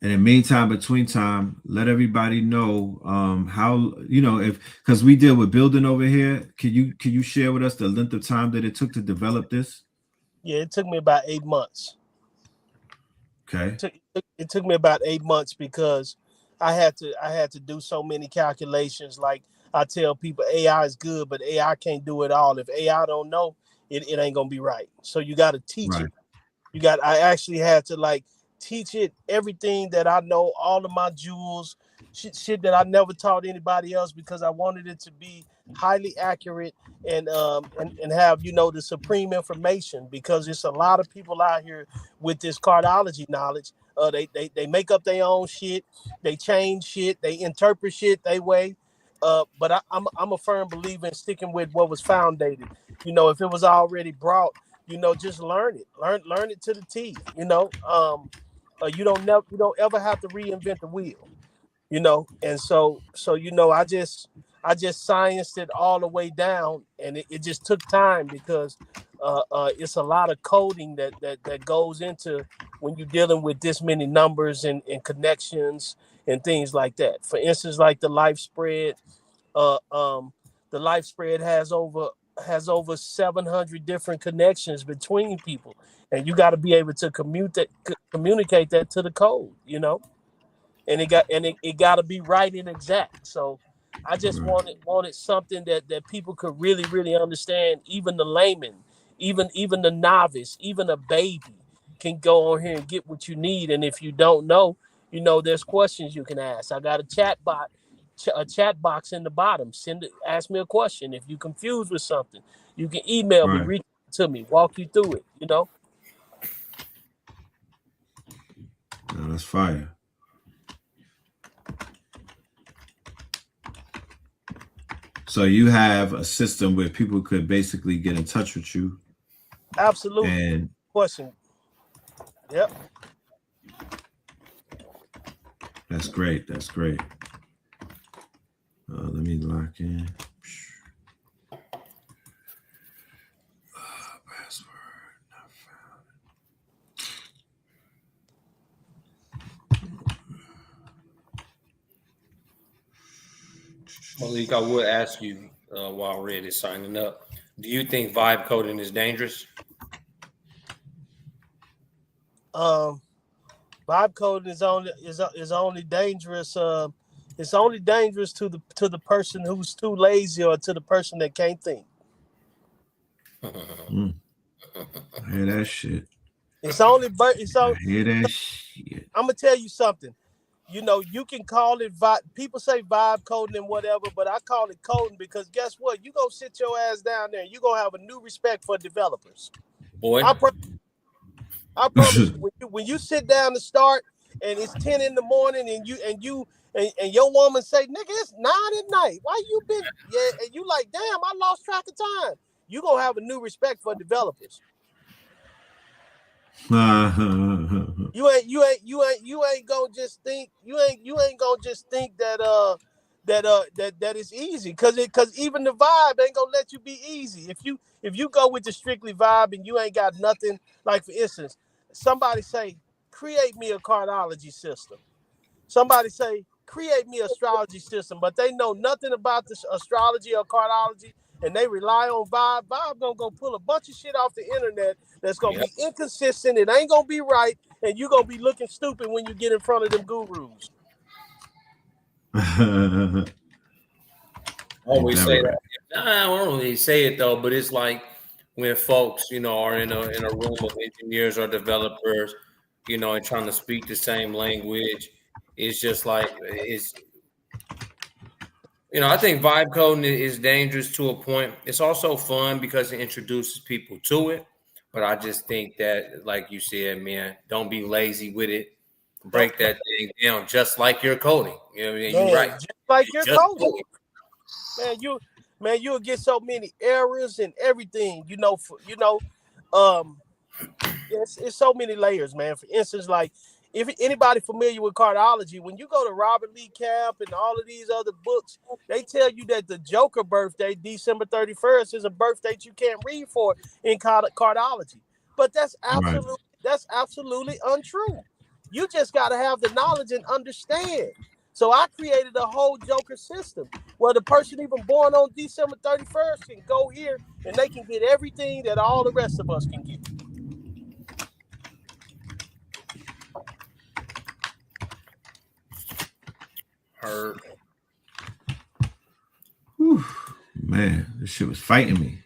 And in the meantime, between time, let everybody know how if because we deal with building over here. Can you share with us the length of time that it took to develop this? Yeah, it took me about 8 months. Okay. It took me about 8 months because I had to do so many calculations. Like I tell people, AI is good, but AI can't do it all. If AI don't know, it ain't gonna be right. So you got to teach Right. it. I actually had to like teach it everything that I know, all of my jewels, shit that I never taught anybody else because I wanted it to be highly accurate and have the supreme information because it's a lot of people out here with this cardology knowledge. They make up their own shit, they change shit, they interpret shit they way. But I'm a firm believer in sticking with what was foundated. If it was already brought, just learn it. Learn it to the T. You don't ever have to reinvent the wheel. And so I just scienced it all the way down, and it just took time because it's a lot of coding that goes into when you're dealing with this many numbers and connections and things like that. For instance, like the life spread, uh, um, the life spread has over 700 different connections between people, and you got to be able to communicate that to the code. And it got to be right and exact. So I just Right. wanted something that people could really understand. Even the layman, even the novice, even a baby can go on here and get what you need. And if you don't know, there's questions you can ask. I got a chat box in the bottom. Ask me a question. If you're confused with something, you can email me, Right. reach out to me, walk you through it. No, that's fire. So you have a system where people could basically get in touch with you. Absolutely. And Question. Yep. that's great. That's great. Let me lock in. Password not found. Malik, I would ask you while Red is signing up, do you think vibe coding is dangerous? Vibe coding is only dangerous. It's only dangerous to the person who's too lazy or to the person that can't think. I hear that shit. It's only. I hear that shit. I'm gonna tell you something. You can call it vibe. People say vibe coding and whatever, but I call it coding because guess what? You gonna sit your ass down there and you gonna have a new respect for developers. Boy, I promise you, when you sit down to start and it's 10 in the morning and your woman say, nigga, it's 9 at night. Why you been? Yeah, and you like, damn, I lost track of time. You gonna have a new respect for developers. You ain't gonna just think that it's easy because even the vibe ain't gonna let you be easy. If you go with the strictly vibe and you ain't got nothing, like for instance, somebody say, create me a cardology system. Somebody say, create me an astrology system, but they know nothing about this astrology or cardology, and they rely on vibe. Vibe gonna go pull a bunch of shit off the internet that's gonna be inconsistent. It ain't gonna be right, and you gonna be looking stupid when you get in front of them gurus. always say that. I don't really say it though, but it's like when folks, are in a room of engineers or developers, and trying to speak the same language. It's just like You know, I think vibe coding is dangerous to a point. It's also fun because it introduces people to it. But I just think that, like you said, man, don't be lazy with it. Break that thing down just like you're coding. You know what I mean? You're right. Just like your Just coach. coding. You'll get so many errors and everything. It's so many layers, man. For instance, like if anybody familiar with cardiology, when you go to Robert Lee Camp and all of these other books, they tell you that the Joker birthday, December 31st, is a birthday you can't read for in cardiology. But that's absolutely untrue. You just got to have the knowledge and understand. So I created a whole Joker system where the person even born on December 31st can go here and they can get everything that all the rest of us can get. Heard. Whew, man, this shit was fighting me.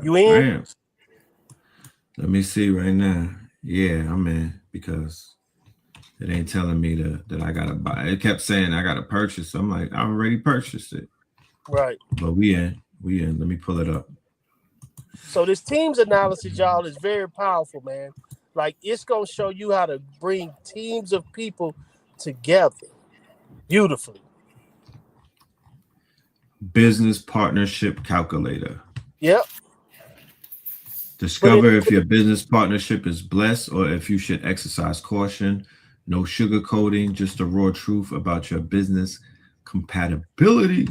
You in? Damn. Let me see right now. Yeah, I'm in because it ain't telling me that I gotta buy. It kept saying I gotta purchase. I'm like, I already purchased it. Right. But we in. Let me pull it up. So this teams analysis, y'all, is very powerful, man. Like it's gonna show you how to bring teams of people together beautifully. Business partnership calculator. Yep. Discover if your business partnership is blessed or if you should exercise caution. No sugarcoating, just the raw truth about your business compatibility.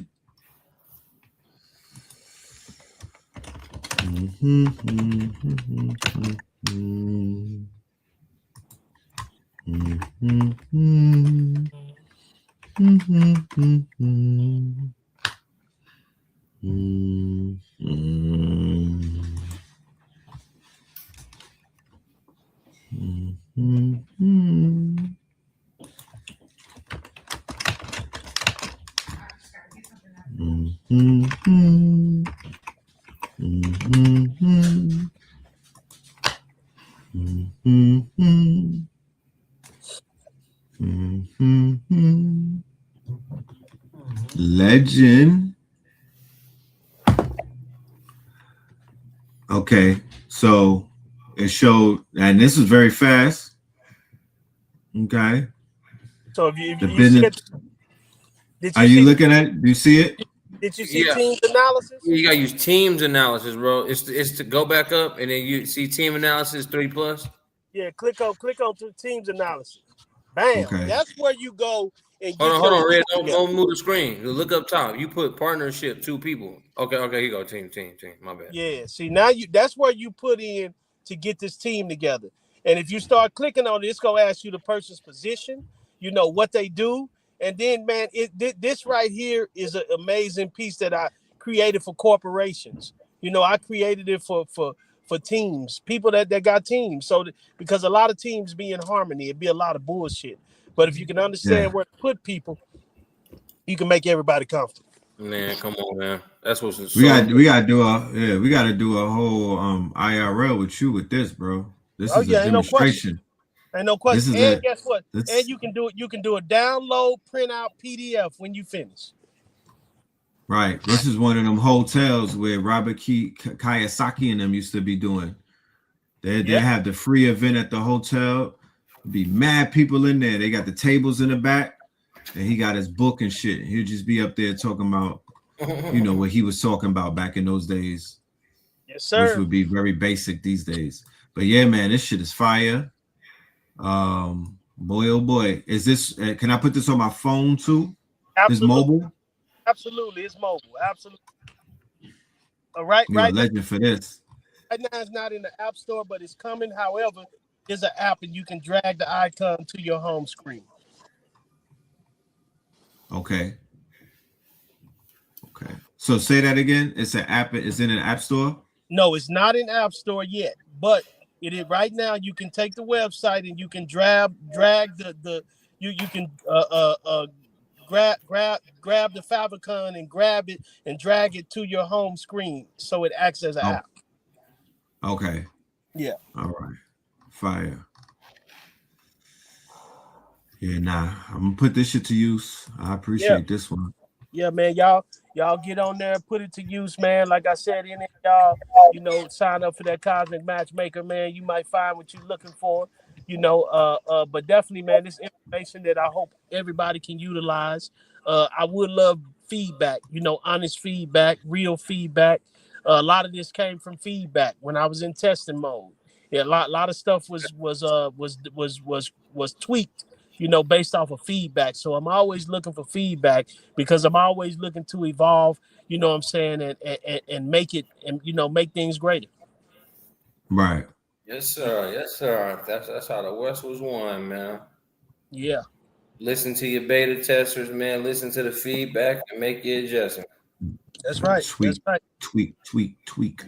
Legend. Okay, so it showed, and this is very fast. Okay. So if you business. Are you looking at it? Do you see it? Did you see teams analysis? You gotta use teams analysis, bro. It's to go back up and then you see team analysis 3+. Yeah, click on teams analysis. Bam. Okay. That's where you go and get Hold on, Red. together. Don't move the screen. Look up top. You put partnership 2 people. Okay, here you go. Team. My bad. Yeah. See, now that's where you put in to get this team together. And if you start clicking on it, it's gonna ask you the person's position, you know what they do. And then, man, this right here is an amazing piece that I created for corporations. You know, I created it for teams, people that got teams. So because a lot of teams be in harmony, it'd be a lot of bullshit. But if you can understand where to put people, you can make everybody comfortable. Man, come on, man. That's what's we got to do a whole IRL with you with this, bro. This is a demonstration. Ain't no question. And guess what? And you can do it. You can do a download, print out PDF when you finish. Right. This is one of them hotels where Robert Kiyosaki and them used to be doing. They have the free event at the hotel. Be mad people in there. They got the tables in the back, and he got his book and shit. He'll just be up there talking about, you know, what he was talking about back in those days. Yes, sir. Which would be very basic these days. But yeah, man, this shit is fire. Boy, oh boy, is this? Can I put this on my phone too? Absolutely. It's mobile. Absolutely, it's mobile. Absolutely. All right, You're a legend for this. Right now, it's not in the App Store, but it's coming. However, there's an app, and you can drag the icon to your home screen. Okay. So say that again. It's an app. It's in an App Store. No, it's not in App Store yet, but it is right now. You can take the website and you can drag the you can grab the favicon and grab it and drag it to your home screen so it acts as an app. Okay. Yeah. All right. Fire. Yeah, nah. I'm gonna put this shit to use. I Yeah. appreciate this one. Yeah, man, y'all get on there, put it to use, man. Like I said, in it, y'all, sign up for that cosmic matchmaker, man. You might find what you're looking for, but definitely, man, this information that I hope everybody can utilize. I would love feedback, honest feedback, real feedback. A lot of this came from feedback when I was in testing mode. Yeah, a lot of stuff was tweaked, based off of feedback. So I'm always looking for feedback because I'm always looking to evolve, you know what I'm saying, and make it and make things greater. Right. Yes, sir. Yes, sir. That's how the West was won, man. Yeah, Listen to your beta testers, man. Listen to the feedback and make your adjustment. that's right. That's Tweak, right. tweak, tweak, tweak.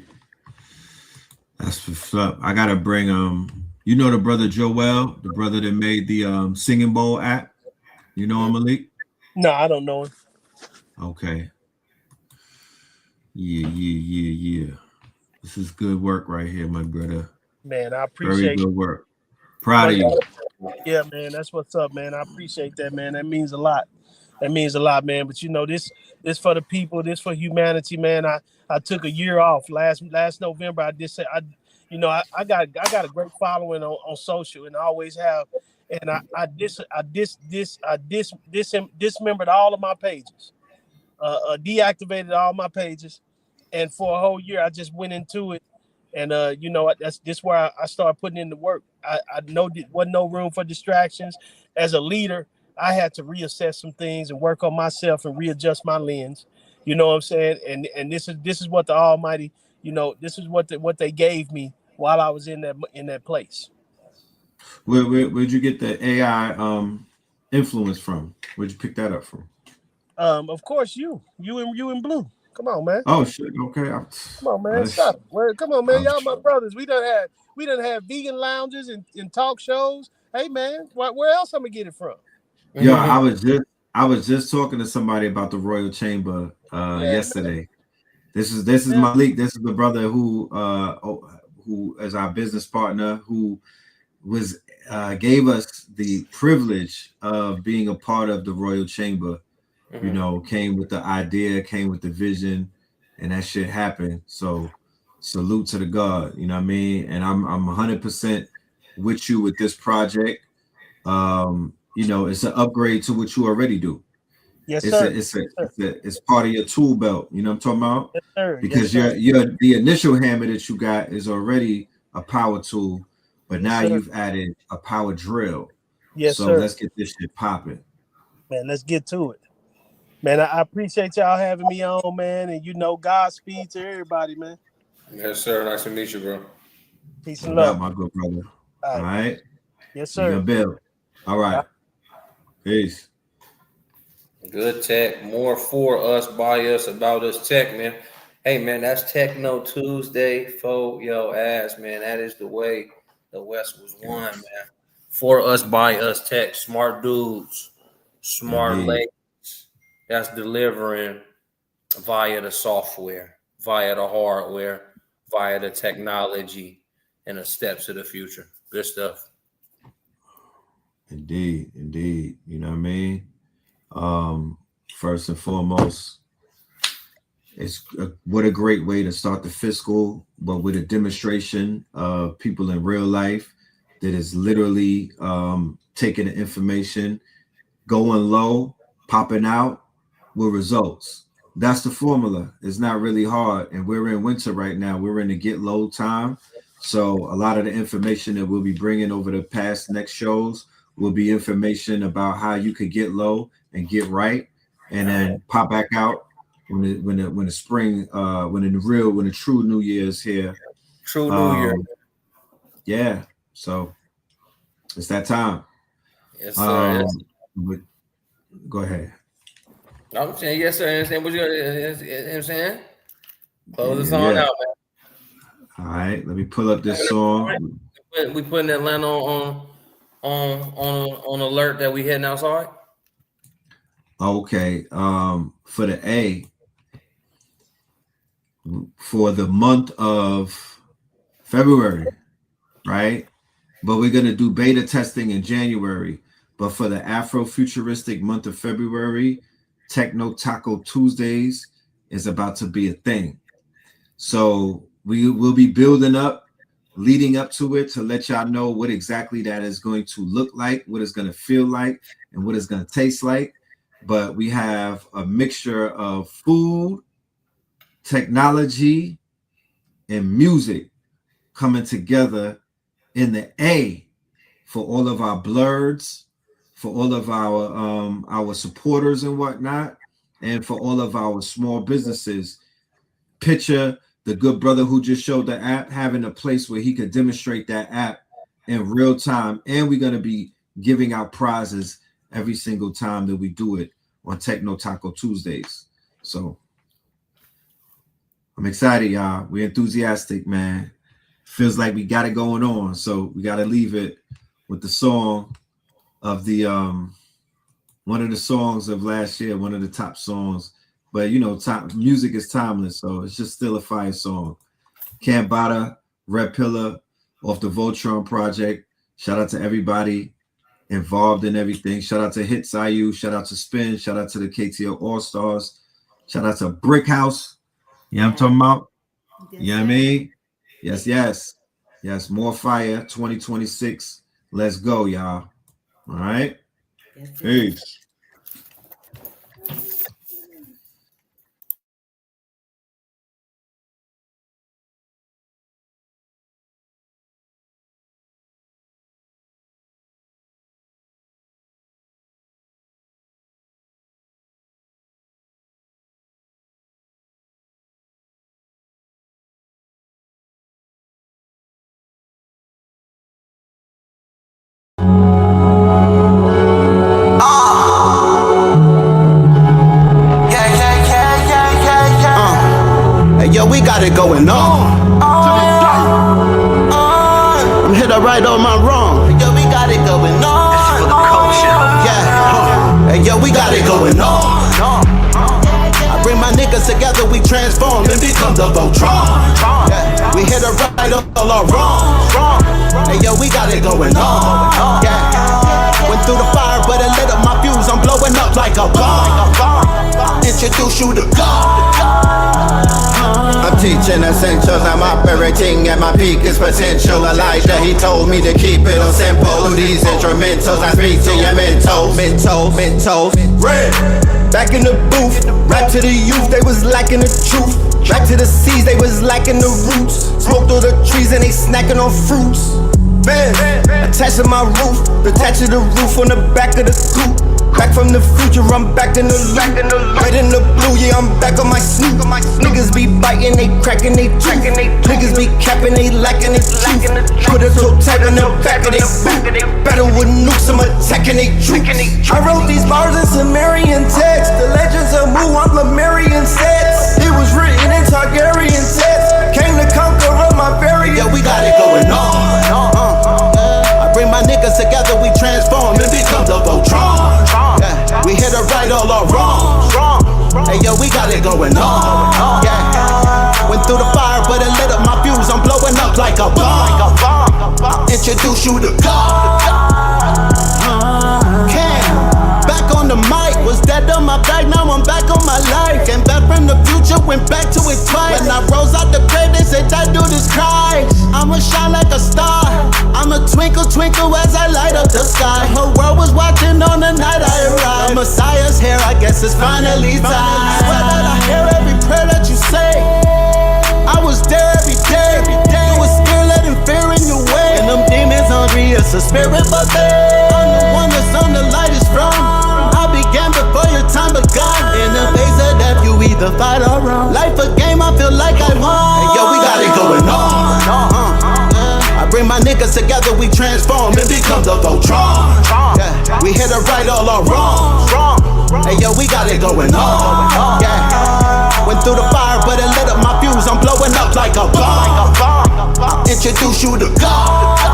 That's what's up. I gotta bring you know the brother Joel, the brother that made the singing bowl app. You know him, Malik? No, I don't know him. Okay. Yeah. This is good work right here, my brother. Man, I Very appreciate good work. Proud of you. Yeah, man, that's what's up, man. I appreciate that, man. That means a lot. That means a lot, man. But this for the people, this for humanity, man. I took a year off last November. I did say I got a great following on social, and I always have. And dismembered all of my pages, deactivated all my pages, and for a whole year I just went into it. And that's this where I started putting in the work. I know there wasn't no room for distractions. As a leader, I had to reassess some things and work on myself and readjust my lens. You know what I'm saying? And this is what the Almighty, this is what they gave me while I was in that place. Where'd you get the AI influence from? Where'd you pick that up from? Of course, you in blue. Come on, man. Oh shit. Okay. Come on, man. Stop it. Come on, man. Y'all my brothers. We done had vegan lounges and talk shows. Hey, man, where else I'm gonna get it from? Yo, I was just talking to somebody about the Royal Chamber yesterday. This is Malik. This is the brother who is our business partner who was gave us the privilege of being a part of the Royal Chamber. Came with the idea, came with the vision, and that shit happened. So salute to the God, you know what I mean? And I'm 100% with you with this project. It's an upgrade to what you already do. Yes, sir. It's part of your tool belt, you know what I'm talking about? Yes, sir. Because yes, the initial hammer that you got is already a power tool, but now you've added a power drill. Yes, so sir. Let's get this shit popping. Man, let's get to it. Man, I appreciate y'all having me on, man. And Godspeed to everybody, man. Yes, sir. Nice to meet you, bro. Peace and love. My good brother. All right. Yes, sir. Bill. All right. Peace. Good tech. More for us, by us, about us tech, man. Hey, man, that's TechKNOW Tuesday for your ass, man. That is the way the West was won, man. For us, by us tech. Smart dudes, smart ladies. That's delivering via the software, via the hardware, via the technology, and the steps of the future. Good stuff. Indeed. You know what I mean? First and foremost, what a great way to start the fiscal, but with a demonstration of people in real life that is literally taking the information, going low, popping out with results. That's the formula. It's not really hard. And we're in winter right now. We're in the get low time. So a lot of the information that we'll be bringing over the past next shows will be information about how you could get low and get right, and then pop back out when the spring, when the true New Year is here. True New Year. Yeah. So it's that time. Yes, sir. Go ahead. I'm saying yes, sir. Understand what you're saying? Close the song out, man. All right, let me pull up this song. We putting Atlanta on alert that we heading outside. Okay. For the A, for the month of February, right? But we're gonna do beta testing in January. but for the Afro-futuristic month of February, Techno Taco Tuesdays is about to be a thing. So we will be building up, leading up to it to let y'all know what exactly that is going to look like, what it's going to feel like, and what it's going to taste like. But we have a mixture of food, technology, and music coming together in the A for all of our blurs, for all of our supporters and whatnot, and for all of our small businesses. Picture the good brother who just showed the app having a place where he could demonstrate that app in real time. And we're going to be giving out prizes every single time that we do it on Techno Taco Tuesdays. So I'm excited, y'all. We're enthusiastic, man. Feels like we got it going on. So we got to leave it with the song of the one of the songs of last year, one of the top songs. But you know, music is timeless, so it's just still a fire song. Cambada, Red Pillar, off the Voltron project. Shout out to everybody involved in everything. Shout out to Hits IU. Shout out to Spin. Shout out to the KTL All Stars. Shout out to Brick House. You know what I'm talking about? Yes, You know what I mean? Yes. More fire 2026. Let's go, y'all. All right. yes, yes. Peace. Yo, we got it going on. I'm hit or right or am I wrong? Yo, we got it going on. This is for the culture. Yeah. Hey, yo, we got it going on. I bring my niggas together, we transform and become the Voltron. Yeah. We hit or right or wrong. Hey, yo, we got it going on. Yeah. Went through the fire, but it lit up my fuse. I'm blowing up like a bomb. Introduce you to God. I'm teaching essentials, I'm operating at my peakest potential. Elijah, he told me to keep it on simple. Through these instrumentals, I speak to your mental. Red, back in the booth, rap to the youth, they was lacking the truth. Back to the seas, they was lacking the roots. Smoke through the trees and they snacking on fruits. Bed, attached to my roof, detached to the roof on the back of the coupe. Back from the future, I'm back in the loop. Red in the blue, yeah, I'm back on my snoop. Niggas be biting, they cracking, they tracking. Niggas be capping, they lacking, they truth. Put a toe tap in the back of they boot. Battle with nukes, I'm attacking they troops. I wrote these bars in Sumerian text. The legends of Mu on Lemurian sets. It was written in Targaryen text. Came to conquer all my variants. Yeah, we got it going on. I bring my niggas together, we transform and become the Voltron. Yeah, we hit or right or wrong. Hey, yo, we got it going on. Yeah, went through the fire, but it lit up my fuse. I'm blowing up like a bomb. Introduce you to God. Cam, back on the mic. Was dead on my back, now I'm back on my life. Came back from the future, went back to it twice. When I rose out the grave, they said that dude is Christ. I'ma shine like a star. I'ma twinkle, twinkle as I light up the sky. The whole world was watching on the night I arrived. The Messiah's here, I guess it's finally time. Swear that I hear every prayer that you say. I was there every day. You was scared, letting fear in your way. And them demons hungry, it's a spirit, but I'm the one that's on the lightest from. I began before your time begun. In the face of death, you either fight or run. Life a game, I feel like I won. Hey, yo, we got it going on. I bring my niggas together, we transform and become the Voltron. Yeah, we hit or right or wrong. Hey, yo, we got it going on. Yeah, went through the fire, but it lit up my fuse. I'm blowing up like a bomb. Introduce you to God.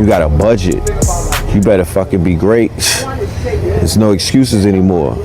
You got a budget. You better fucking be great. There's no excuses anymore.